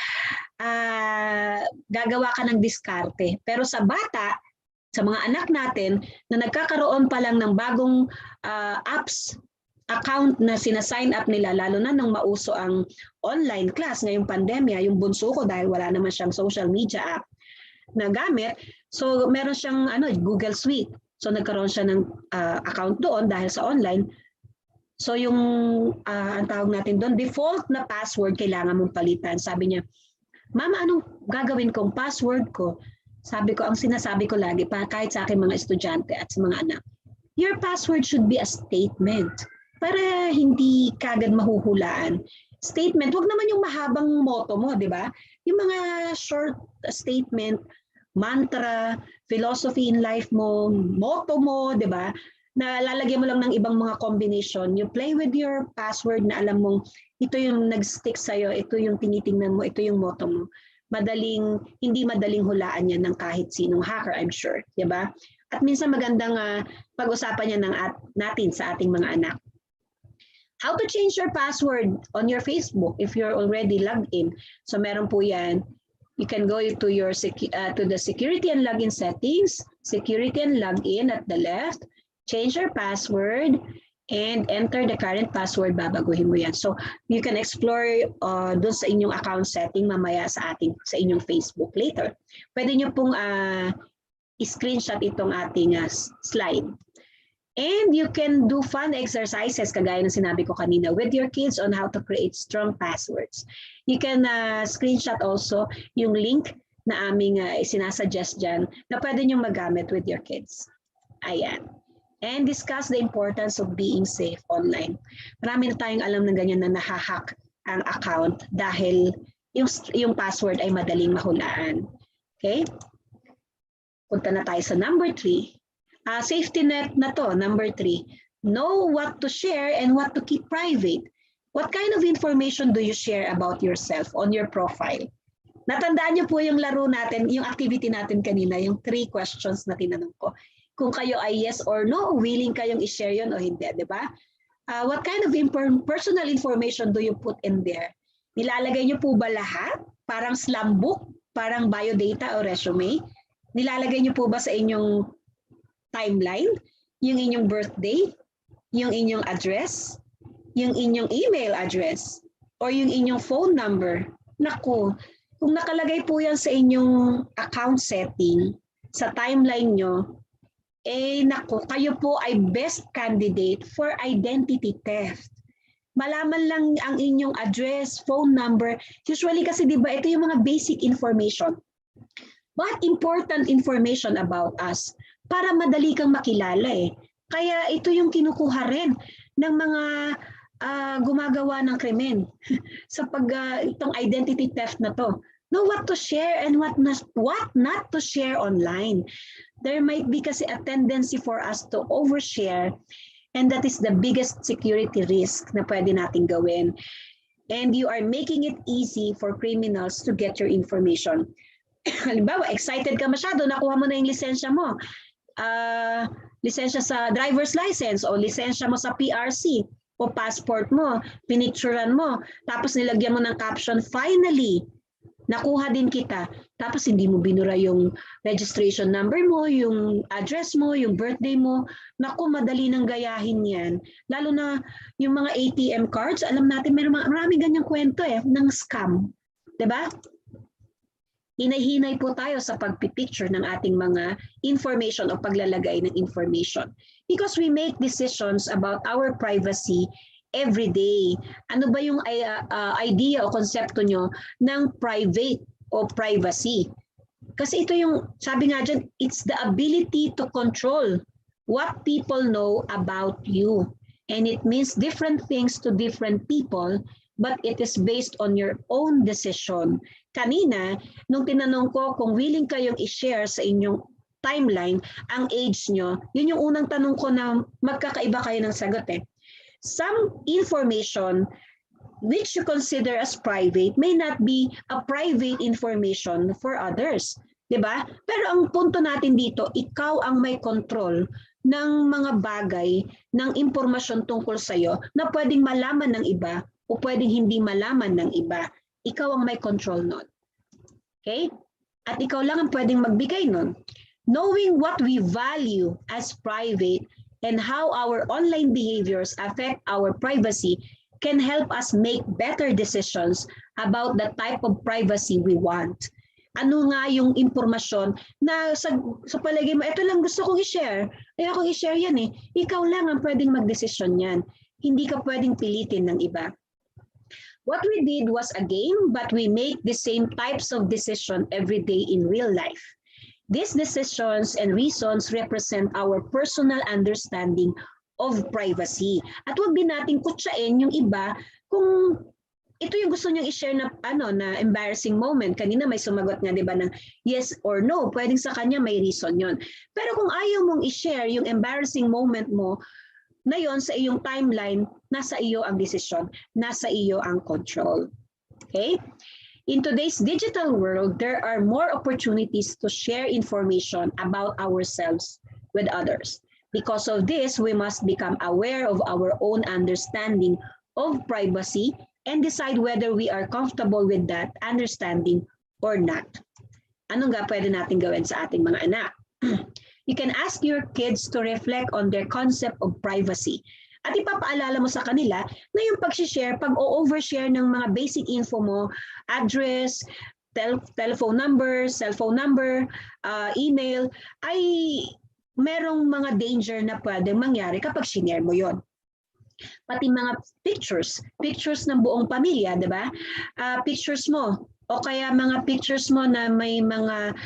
gagawa ka ng diskarte. Pero sa bata, sa mga anak natin na nagkakaroon pa lang ng bagong apps, account na sina-sign up nila, lalo na nung mauso ang online class ngayong pandemya, yung bunso ko dahil wala naman siyang social media app na gamit, so meron siyang Google Suite. So nagkaroon siya ng account doon dahil sa online. So yung ang tawag natin doon, default na password kailangan mong palitan. Sabi niya, Mama, anong gagawin kong password ko? Sabi ko, ang sinasabi ko lagi pa kahit sa aking mga estudyante at sa mga anak, your password should be a statement. Para hindi kagad mahuhulaan. Statement, wag naman yung mahabang motto mo, di ba? Yung mga short statement, mantra, philosophy in life mo, motto mo, di ba? Na lalagyan mo lang ng ibang mga combination. You play with your password na alam mong ito yung nag-stick sa'yo, ito yung tinitingnan mo, ito yung motto mo. Hindi madaling hulaan yan ng kahit sinong hacker, I'm sure, di ba? At minsan magandang pag-usapan yan natin sa ating mga anak. How to change your password on your Facebook if you're already logged in. So meron po yan. You can go to your to the security and login settings, security and login at the left, change your password, and enter the current password. Babaguhin mo yan. So you can explore doon sa inyong account setting mamaya sa inyong Facebook later. Pwede nyo pong i-screenshot itong ating slide. And you can do fun exercises, kagaya ng sinabi ko kanina, with your kids on how to create strong passwords. You can screenshot also yung link na aming sinasuggest dyan na pwede nyo magamit with your kids. Ayan. And discuss the importance of being safe online. Marami na tayong alam na ganyan na nahahack ang account dahil yung password ay madaling mahulaan. Okay? Punta na tayo sa number 3. Safety net na to, number 3. Know what to share and what to keep private. What kind of information do you share about yourself on your profile? Natandaan niyo po yung laro natin, yung activity natin kanina, yung 3 questions na tinanong ko. Kung kayo ay yes or no, willing kayong i-share yun o hindi, di ba? What kind of personal information do you put in there? Nilalagay niyo po ba lahat? Parang slam book, parang biodata o resume? Nilalagay niyo po ba sa inyong timeline, yung inyong birthday, yung inyong address, yung inyong email address, or yung inyong phone number? Naku, kung nakalagay po yan sa inyong account setting, sa timeline nyo, naku, kayo po ay best candidate for identity theft. Malaman lang ang inyong address, phone number. Usually kasi di ba ito yung mga basic information. But important information about us para madali kang makilala eh. Kaya ito yung kinukuha rin ng mga gumagawa ng krimen sa itong identity theft na to. Know what to share and what not to share online. There might be kasi a tendency for us to overshare, and that is the biggest security risk na pwede nating gawin. And you are making it easy for criminals to get your information. Halimbawa, excited ka masyado, nakuha mo na yung lisensya mo. Lisensya sa driver's license o lisensya mo sa PRC o passport mo, pinicturean mo, tapos nilagyan mo ng caption, finally, nakuha din kita. Tapos hindi mo binura yung registration number mo, yung address mo, yung birthday mo. Naku, madali nang gayahin yan. Lalo na yung mga ATM cards, alam natin maraming ganyang kwento ng scam. Diba? Hinay-hinay po tayo sa pagpipicture ng ating mga information o paglalagay ng information. Because we make decisions about our privacy every day. Ano ba yung idea o konsepto nyo ng private o privacy? Kasi ito yung, sabi nga dyan, it's the ability to control what people know about you. And it means different things to different people, but it is based on your own decision. Kanina, nung tinanong ko kung willing kayong i-share sa inyong timeline ang age nyo, yun yung unang tanong ko na magkakaiba kayo ng sagot eh. Some information which you consider as private may not be a private information for others. Diba? Pero ang punto natin dito, ikaw ang may control ng mga bagay, ng impormasyon tungkol sa'yo na pwedeng malaman ng iba o pwedeng hindi malaman ng iba. Ikaw ang may control nun. Okay? At ikaw lang ang pwedeng magbigay nun. Knowing what we value as private and how our online behaviors affect our privacy can help us make better decisions about the type of privacy we want. Ano nga yung impormasyon na sa palagay mo, ito lang gusto kong i-share. Ayoko i-share yan eh. Ikaw lang ang pwedeng magdesisyon yan. Hindi ka pwedeng pilitin ng iba. What we did was a game, but we make the same types of decision every day in real life. These decisions and reasons represent our personal understanding of privacy. At huwag din natin kutsain yung iba kung ito yung gusto niyang i-share na na embarrassing moment. Kanina may sumagot nga 'di ba ng yes or no. Pwedeng sa kanya may reason 'yon. Pero kung ayaw mong i-share yung embarrassing moment mo na yon sa iyong timeline, nasa iyo ang desisyon, nasa iyo ang control. Okay? In today's digital world, there are more opportunities to share information about ourselves with others. Because of this, we must become aware of our own understanding of privacy and decide whether we are comfortable with that understanding or not. Anong nga pwede natin gawin sa ating mga anak? You can ask your kids to reflect on their concept of privacy. At ipapaalala mo sa kanila na yung pag-share, pag-overshare ng mga basic info mo, address, telephone number, cellphone number, email, ay merong mga danger na pwedeng mangyari kapag shinare mo yon. Pati mga pictures ng buong pamilya, di ba? Pictures mo, o kaya mga pictures mo na may mga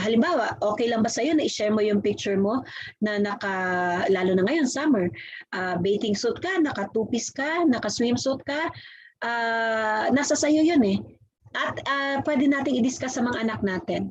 halimbawa, okay lang ba sa'yo na i-share mo yung picture mo na lalo na ngayon, summer, bathing suit ka, naka-two-piece ka, naka-swimsuit ka, nasa sa'yo yun eh. At pwede nating i-discuss sa mga anak natin.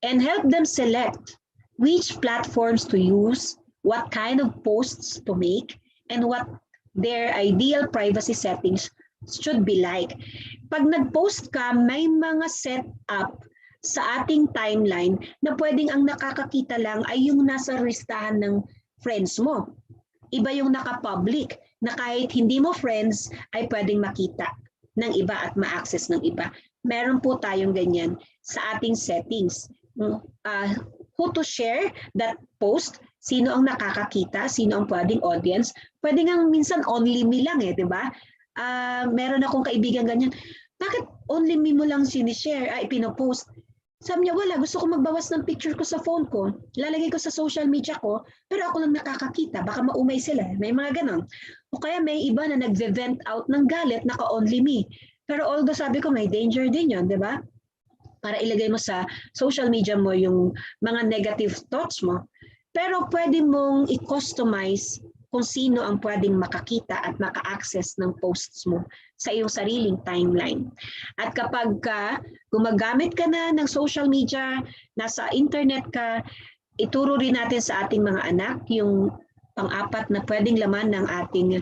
And help them select which platforms to use, what kind of posts to make, and what their ideal privacy settings should be like. Pag nag-post ka, may mga set-up sa ating timeline na pwedeng ang nakakakita lang ay yung nasa listahan ng friends mo. Iba yung naka-public na kahit hindi mo friends ay pwedeng makita ng iba at ma-access ng iba. Meron po tayong ganyan sa ating settings. Who to share that post, sino ang nakakakita, sino ang pwedeng audience. Pwede nga minsan only me lang eh, di ba? Meron akong kaibigan ganyan. Bakit only me mo lang sinishare, pinopost? Sabi niya, wala, gusto ko magbawas ng picture ko sa phone ko. Lalagay ko sa social media ko, pero ako lang nakakakita. Baka maumay sila. May mga ganon. O kaya may iba na nag-vent out ng galit, naka-only me. Pero although sabi ko, may danger din yun, di ba? Para ilagay mo sa social media mo yung mga negative thoughts mo. Pero pwede mong i-customize kung sino ang pwedeng makakita at maka-access ng posts mo sa iyong sariling timeline. At kapag gumagamit ka na ng social media, nasa internet ka, ituro rin natin sa ating mga anak yung pang-apat na pwedeng laman ng ating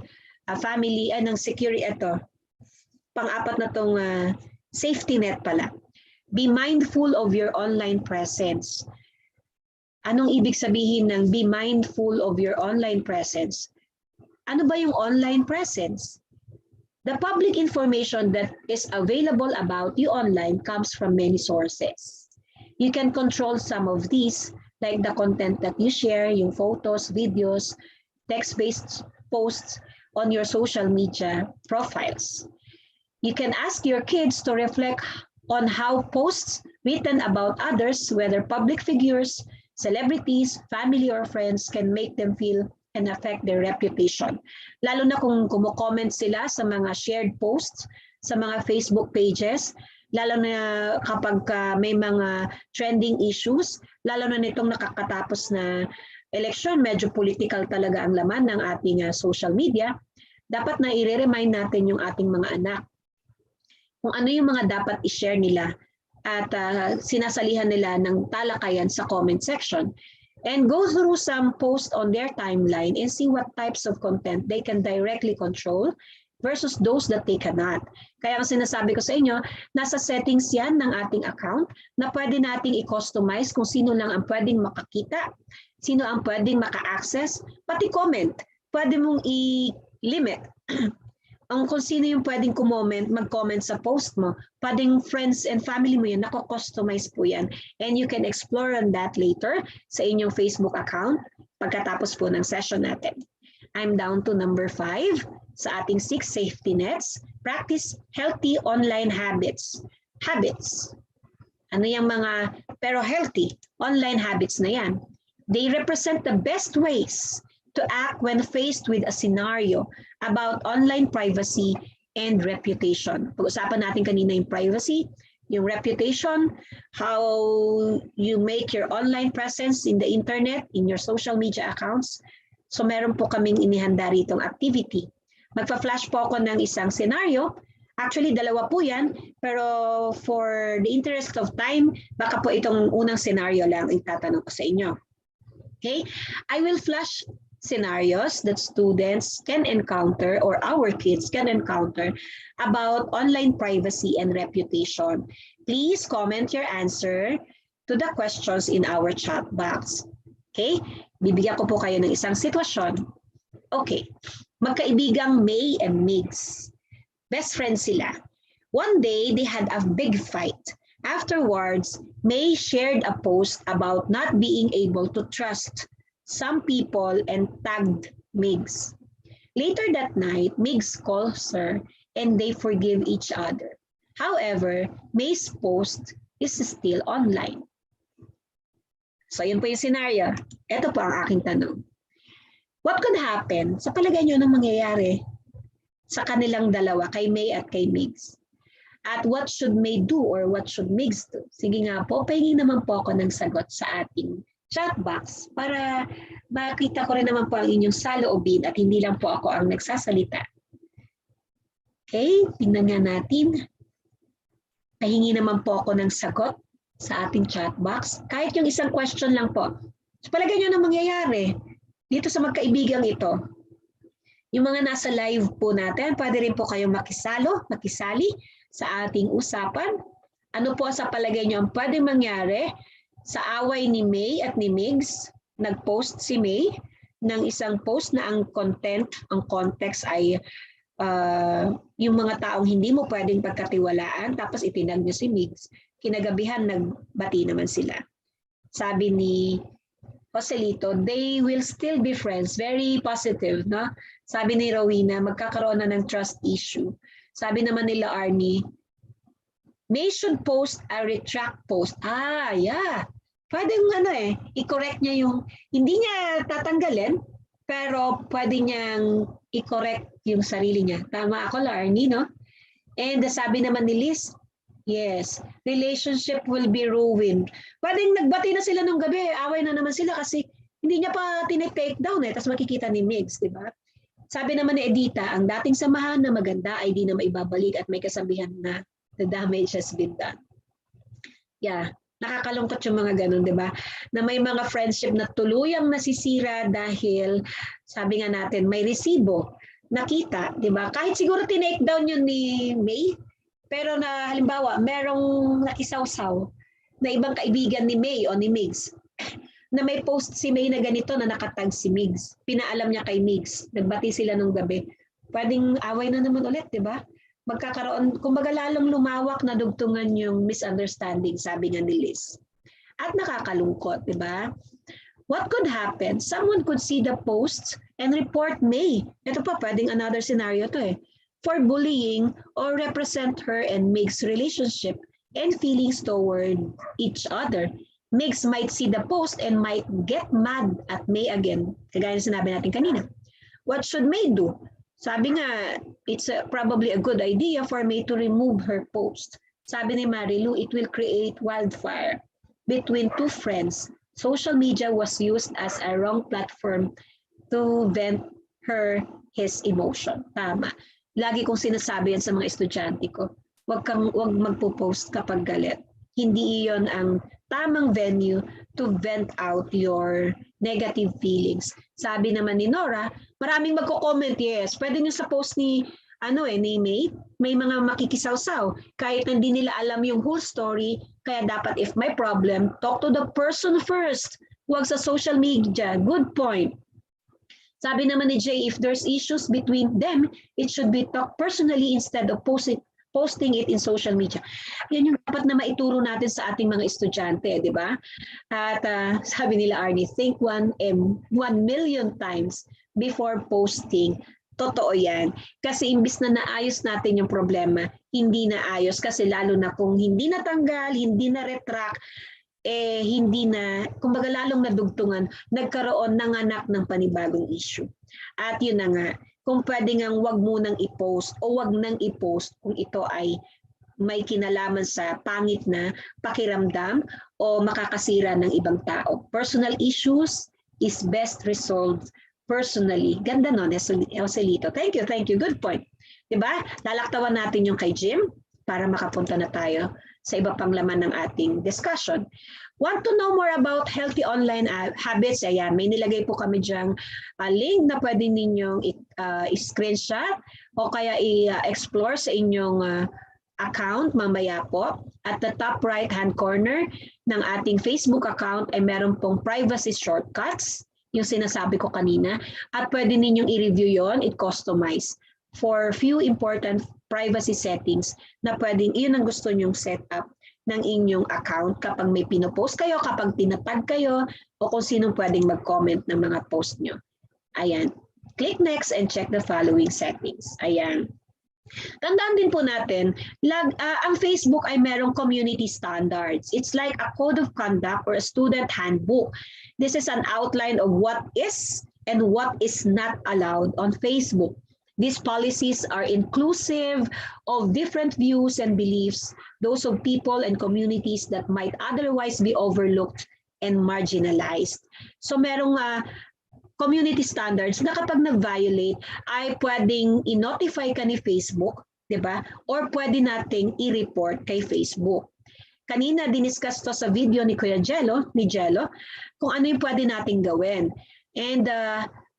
family, ng security, pang-apat na tong safety net pala. Be mindful of your online presence. Anong ibig sabihin ng be mindful of your online presence? Ano ba yung online presence? The public information that is available about you online comes from many sources. You can control some of these, like the content that you share, yung photos, videos, text-based posts on your social media profiles. You can ask your kids to reflect on how posts written about others, whether public figures, celebrities, family, or friends, can make them feel and affect their reputation. Lalo na kung kumo-comment sila sa mga shared posts, sa mga Facebook pages, lalo na kapag may mga trending issues, lalo na nitong nakakatapos na election, medyo political talaga ang laman ng ating social media, dapat na i-remind natin yung ating mga anak kung ano yung mga dapat i-share nila at sinasalihan nila ng talakayan sa comment section. And go through some posts on their timeline and see what types of content they can directly control versus those that they cannot. Kaya ang sinasabi ko sa inyo, nasa settings yan ng ating account na pwede nating i-customize kung sino lang ang pwedeng makakita, sino ang pwedeng maka-access, pati comment. Pwede mong i-limit ang kung sino yung pwedeng mag-comment sa post mo. Pwedeng friends and family mo yun, nako-customize po yan. And you can explore on that later sa inyong Facebook account pagkatapos po ng session natin. I'm down to number 5 sa ating 6 safety nets. Practice healthy online habits. Habits. Ano yung mga, pero healthy online habits na yan. They represent the best ways to act when faced with a scenario about online privacy and reputation. Pag-usapan natin kanina yung privacy, yung reputation, how you make your online presence in the internet, in your social media accounts. So meron po kaming inihanda ritong activity. Magpa-flash po ako ng isang scenario. Actually, dalawa po yan, pero for the interest of time, baka po itong unang scenario lang itatanong ko sa inyo. Okay? I will flash scenarios that students can encounter or our kids can encounter about online privacy and reputation. Please comment your answer to the questions in our chat box. Okay? Bibigyan ko po kayo ng isang sitwasyon. Okay. Magkaibigang May and Migs. Best friends sila. One day, they had a big fight. Afterwards, May shared a post about not being able to trust some people and tagged Migs. Later that night, Migs calls her and they forgive each other. However, May's post is still online. So yun po yung scenario. Ito po ang aking tanong. What could happen? Sa palagay nyo nang mangyayari sa kanilang dalawa, kay May at kay Migs? At what should May do or what should Migs do? Sige nga po, pahingin naman po ako ng sagot sa ating chat box para makita ko rin naman po ang inyong saloobin at hindi lang po ako ang nagsasalita. Okay, tingnan nga natin. Pahingi naman po ako ng sagot sa ating chat box. Kahit yung isang question lang po. So, palagay nyo na mangyayari dito sa magkaibigang ito. Yung mga nasa live po natin, pwede rin po kayong makisali sa ating usapan. Ano po sa palagay nyo ang pwede mangyari sa away ni May at ni Migs? Nag-post si May ng isang post na ang context ay yung mga taong hindi mo pwedeng pagkatiwalaan, tapos itinag niyo si Migs. Kinagabihan, nagbati naman sila. Sabi ni Joselito, they will still be friends. Very positive, no? Sabi ni Rowena, magkakaroon na ng trust issue. Sabi naman nila Arnie, May should post a retract post. Yeah. Pwedeng i-correct niya yung, hindi niya tatanggalin, pero pwede niyang i-correct yung sarili niya. Tama ako, Larnie, no? And sabi naman ni Liz, yes, relationship will be ruined. Pwedeng nagbati na sila nung gabi, away na naman sila kasi hindi niya pa tinitake down tapos makikita ni Migs, di ba? Sabi naman ni Edita, ang dating samahan na maganda ay di na maibabalik at may kasabihan na the damage has been done. Yeah, nakakalungkot yung mga ganun, di ba? Na may mga friendship na tuluyang nasisira dahil, sabi nga natin, may resibo. Nakita, di ba? Kahit siguro tinake down yun ni May, pero na halimbawa, merong nakisawsaw na ibang kaibigan ni May o ni Migs, na may post si May na ganito na nakatag si Migs. Pinaalam niya kay Migs. Nagbati sila nung gabi. Pwedeng away na naman ulit, di ba? Magkakaroon, kumbaga lalong lumawak na dugtungan yung misunderstanding, sabi nga ni Liz. At nakakalungkot, di ba? What could happen? Someone could see the posts and report May. Ito pa, pwedeng another scenario to for bullying or represent her and Meg's relationship and feelings toward each other. Megs might see the post and might get mad at May again, kagaya na sinabi natin kanina. What should May do? Sabi nga, it's probably a good idea for May to remove her post. Sabi ni Marilu, it will create wildfire between two friends. Social media was used as a wrong platform to vent his emotion. Tama. Lagi kong sinasabi yan sa mga estudyante ko. Wag magpo-post kapag galit. Hindi iyon ang tamang venue to vent out your negative feelings. Sabi naman ni Nora, maraming magko-comment, yes. Pwede nyo sa post ni ni May, may mga makikisawsaw. Kahit hindi nila alam yung whole story, kaya dapat if may problem, talk to the person first. Huwag sa social media. Good point. Sabi naman ni Jay, if there's issues between them, it should be talked personally instead of posting it in social media. Yan yung dapat na maituro natin sa ating mga estudyante, di ba? At sabi nila, Arnie, think 1 million times before posting. Totoo yan. Kasi imbis na naayos natin yung problema, hindi naayos. Kasi lalo na kung hindi natanggal, hindi na-retract, hindi na, kumbaga lalong nadugtungan, nagkaroon ng anak ng panibagong issue. At yun na nga, kung pwede ngang wag munang i-post o wag nang i-post kung ito ay may kinalaman sa pangit na pakiramdam o makakasira ng ibang tao. Personal issues is best resolved personally. Ganda nun, Joselito. Thank you. Good point. Diba? Lalaktawan natin yung kay Jim para makapunta na tayo sa iba pang laman ng ating discussion. Want to know more about healthy online habits? Ayan, may nilagay po kami dyang link na pwede ninyong i-screenshot o kaya i-explore sa inyong account mamaya po. At the top right-hand corner ng ating Facebook account ay meron pong privacy shortcuts, yung sinasabi ko kanina. At pwede ninyong i-review yon, i-customize for few important privacy settings na pwedeng iyon ang gusto nyong set up ng inyong account kapag may pinopost kayo, kapag tinatag kayo, o kung sino pwedeng mag-comment ng mga post nyo. Ayan. Click next and check the following settings. Ayan. Tandaan din po natin, ang Facebook ay merong community standards. It's like a code of conduct or a student handbook. This is an outline of what is and what is not allowed on Facebook. These policies are inclusive of different views and beliefs, those of people and communities that might otherwise be overlooked and marginalized. So merong community standards na kapag nag-violate ay pwedeng i-notify ka ni Facebook, di ba? Or pwede nating i-report kay Facebook. Kanina diniscuss to sa video ni Kuya Jello, kung ano yung pwede nating gawin. And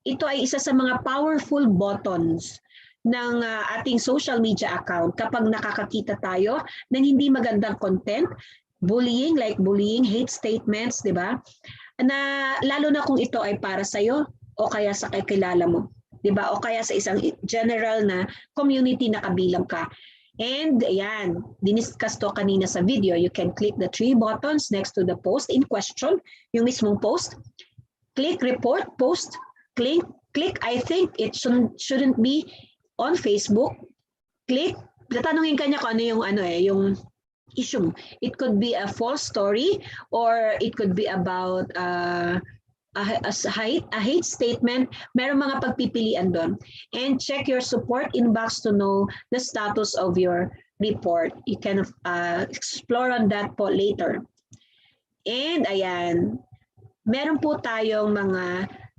ito ay isa sa mga powerful buttons ng ating social media account kapag nakakakita tayo ng hindi magandang content, bullying, hate statements, di ba? Na lalo na kung ito ay para sa'yo o kaya sa kakilala mo, di ba? O kaya sa isang general na community na kabilang ka. And ayan, diniscuss to kanina sa video. You can click the 3 buttons next to the post in question, yung mismong post. Click report, post, click, I think it shouldn't be on Facebook. Click, tatanungin ka niya kung ano yung issue. It could be a false story, or it could be about a hate statement. Meron mga pagpipilian doon. And check your support inbox to know the status of your report. You can explore on that po later. And ayan, meron po tayong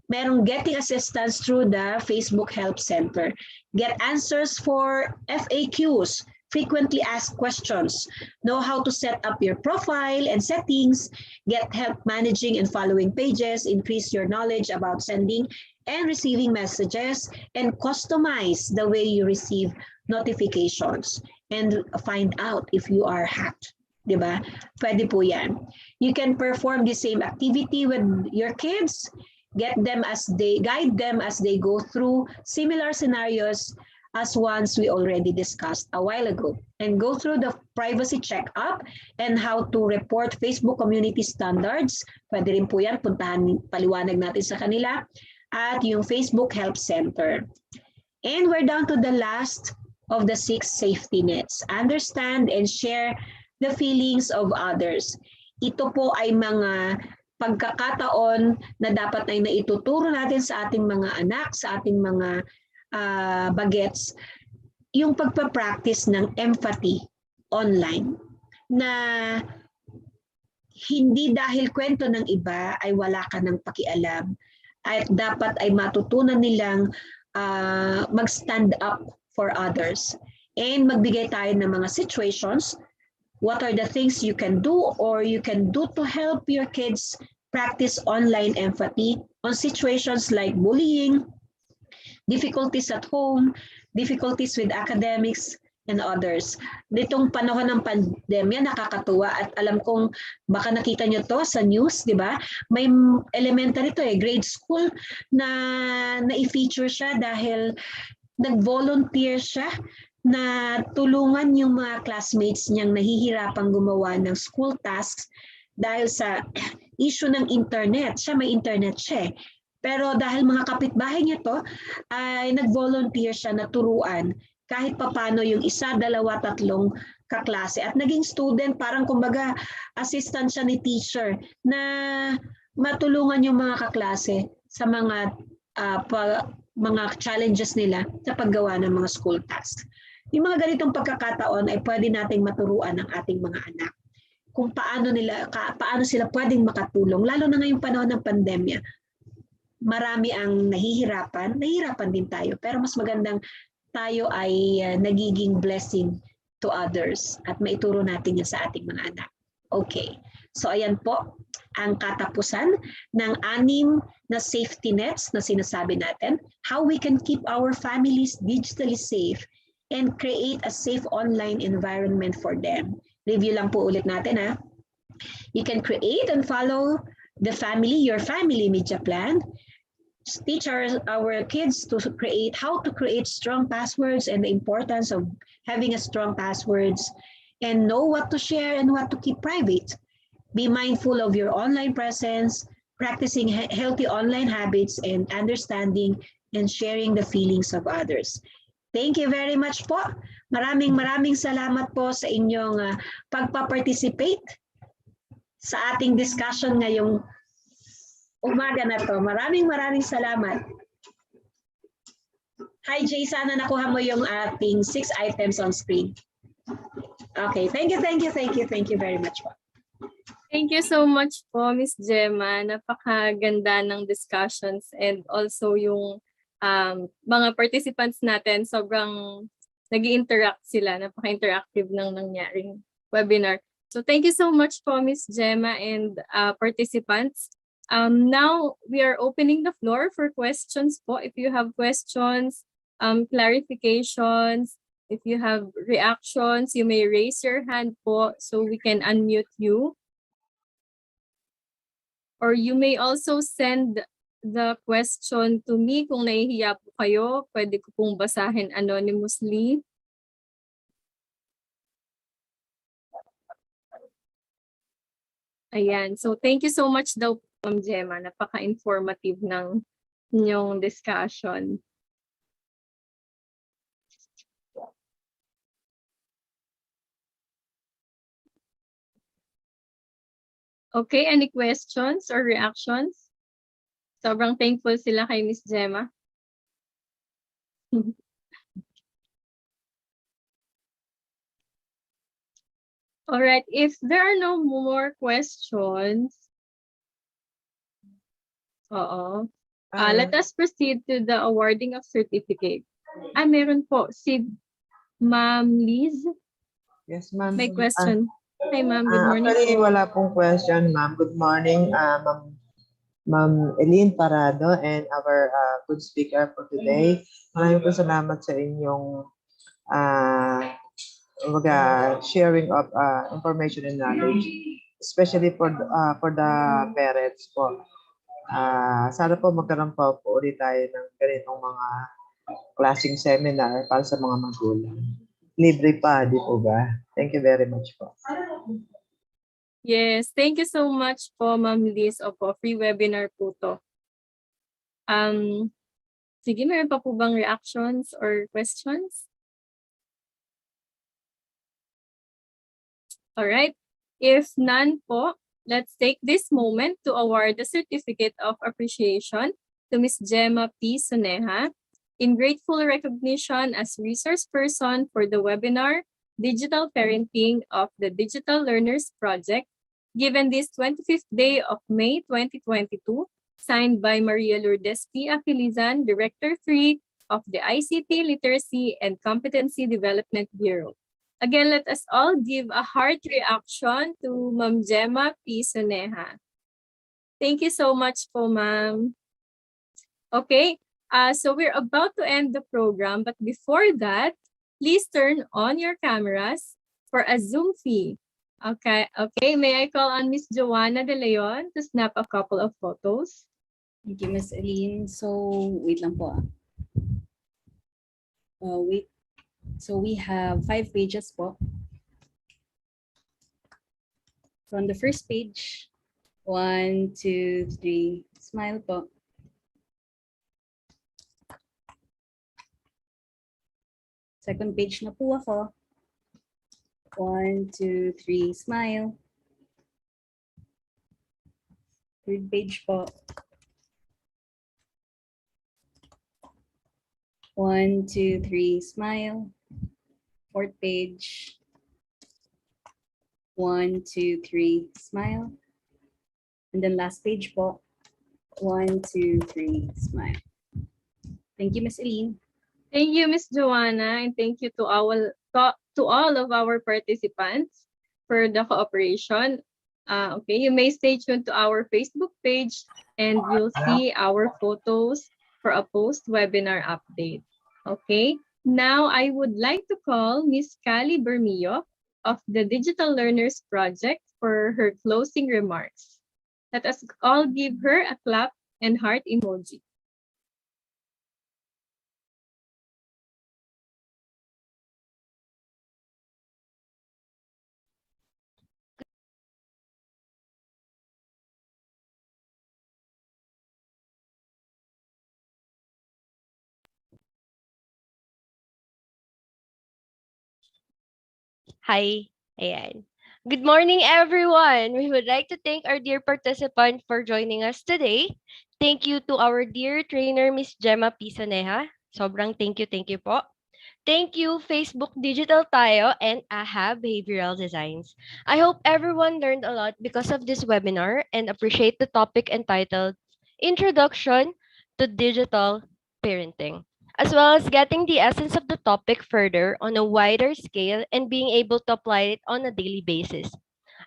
merong getting assistance through the Facebook Help Center. Get answers for FAQs, frequently asked questions, know how to set up your profile and settings, get help managing and following pages, increase your knowledge about sending and receiving messages, and customize the way you receive notifications, and find out if you are hacked. Diba? Pwede po yan. You can perform the same activity with your kids, guide them as they go through similar scenarios as ones we already discussed a while ago, and go through the privacy checkup and how to report Facebook community standards. Pwede rin po yan, paliwanag natin sa kanila, at yung Facebook Help Center. And we're down to the last of the 6 safety nets. Understand and share the feelings of others. Ito po ay mga pagkakataon na dapat ay naituturo natin sa ating mga anak, sa ating mga bagets, yung pagpa-practice ng empathy online, na hindi dahil kwento ng iba ay wala ka ng pakialam, at dapat ay matutunan nilang mag-stand up for others, and magbigay tayo ng mga situations. What are the things you can do or you can do to help your kids practice online empathy on situations like bullying, difficulties at home, difficulties with academics, and others. Ditong panahon ng pandemya, nakakatuwa, at alam kong baka nakita nyo to sa news, di ba? May elementary to grade school na i-feature siya dahil nag-volunteer siya na tulungan yung mga classmates niyang nahihirapang gumawa ng school tasks dahil sa issue ng internet. Siya may internet siya. Pero dahil mga kapitbahay niya to, ay nag-volunteer siya na turuan kahit papano yung 1, 2, 3 kaklase. At naging student, parang kumbaga assistant siya ni teacher na matulungan yung mga kaklase sa mga challenges nila sa paggawa ng mga school tasks. Yung mga ganitong pagkakataon ay pwede nating maturuan ng ating mga anak kung paano sila pwedeng makatulong, lalo na ngayong panahon ng pandemya. Marami ang nahihirapan din tayo, pero mas magandang tayo ay nagiging blessing to others at maituro natin yan sa ating mga anak. Okay, so ayan po ang katapusan ng 6 na safety nets na sinasabi natin, how we can keep our families digitally safe and create a safe online environment for them. Review lang po ulit natin ha. You can create and follow your family media plan. Teach our kids to how to create strong passwords and the importance of having a strong passwords, and know what to share and what to keep private. Be mindful of your online presence, practicing healthy online habits, and understanding and sharing the feelings of others. Thank you very much po. Maraming salamat po sa inyong pagpa-participate sa ating discussion ngayong umaga na to. Maraming salamat. Hi Jay, sana nakuha mo yung ating 6 items on screen. Okay, thank you very much po. Thank you so much po, Miss Gemma. Napakaganda ng discussions, and also yung mga participants natin, sobrang nag-i-interact sila. Napaka-interactive ng nangyaring webinar. So thank you so much po, Miss Gemma and participants. Now we are opening the floor for questions po. If you have questions, clarifications, if you have reactions, you may raise your hand po so we can unmute you. Or you may also send the question to me kung nahihiya po kayo. Pwede ko pong basahin anonymously. Ayan. So thank you so much daw, Ma'am Gemma. Napaka-informative ng inyong discussion. Okay, any questions or reactions? Sobrang thankful sila kay Miss Gemma. All right, if there are no more questions, let us proceed to the awarding of certificate. Meron po si Ma'am Liz. Yes, ma'am. May question. Hi, ma'am. Good morning Actually, po. wala pong question, ma'am. Good morning, Ma'am Eileen Parado and our good speaker for today. Maraming po salamat sa inyong sharing of information and knowledge, especially for the parents po. Sana po magkaroon pa po ulit tayo ng ganitong mga klaseng seminar para sa mga magulang. Libre pa, di po ba? Thank you very much po. Yes, thank you so much po, Ma'am Liz. Opo, free webinar po to. Sige, meron pa po bang reactions or questions? All right. If none po, let's take this moment to award the Certificate of Appreciation to Ms. Gemma P. Soneja in grateful recognition as resource person for the webinar Digital Parenting of the Digital Learners Project, given this 25th day of May 2022, signed by Maria Lourdes P. Aquilizan, Director 3 of the ICT Literacy and Competency Development Bureau. Again, let us all give a heart reaction to Ma'am Gemma P. Soneja. Thank you so much po, ma'am. Okay, so we're about to end the program, but before that, please turn on your cameras for a Zoom fee. Okay, may I call on Miss Joanna De Leon to snap a couple of photos? Thank you, Miss Eileen. So, wait lang po. Wait. So, we have 5 pages po. So, on the first page, 1, 2, 3, smile po. Second page na po ako. 1, 2, 3, smile. Third page po. 1, 2, 3, smile. Fourth page. 1, 2, 3, smile. And then last page po. 1, 2, 3, smile. Thank you, Miss Eileen. Thank you, Miss Joanna, and thank you to all of our participants for the cooperation. Okay, you may stay tuned to our Facebook page and you'll see our photos for a post-webinar update. Okay, now I would like to call Miss Cali Bermillo of the Digital Learners Project for her closing remarks. Let us all give her a clap and heart emoji. Hi. Ayan. Good morning, everyone. We would like to thank our dear participant for joining us today. Thank you to our dear trainer, Miss Gemma P. Soneja. Sobrang thank you po. Thank you, Facebook Digital Tayo and AHA Behavioral Designs. I hope everyone learned a lot because of this webinar and appreciate the topic entitled Introduction to Digital Parenting, as well as getting the essence of the topic further on a wider scale and being able to apply it on a daily basis.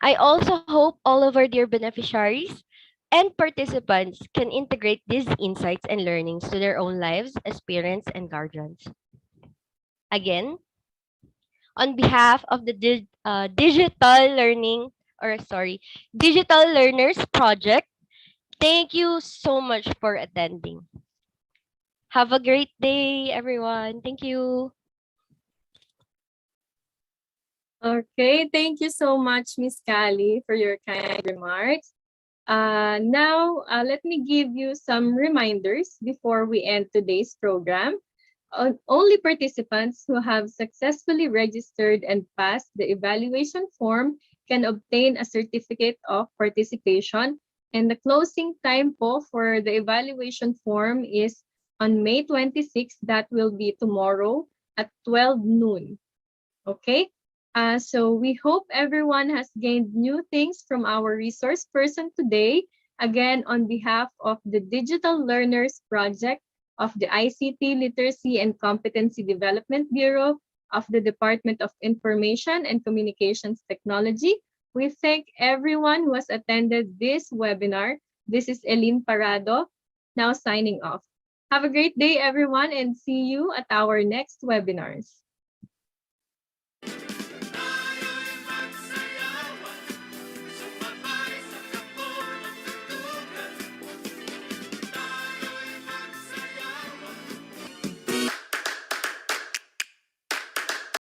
I also hope all of our dear beneficiaries and participants can integrate these insights and learnings to their own lives as parents and guardians. Again, on behalf of the Digital Learners Project, thank you so much for attending. Have a great day, everyone. Thank you. Okay, thank you so much, Miss Cali, for your kind remarks. Now, let me give you some reminders before we end today's program. Only participants who have successfully registered and passed the evaluation form can obtain a certificate of participation. And the closing time po for the evaluation form is on May 26. That will be tomorrow at 12 noon. Okay? So we hope everyone has gained new things from our resource person today. Again, on behalf of the Digital Learners Project of the ICT Literacy and Competency Development Bureau of the Department of Information and Communications Technology, we thank everyone who has attended this webinar. This is Elin Parado, now signing off. Have a great day, everyone, and see you at our next webinars.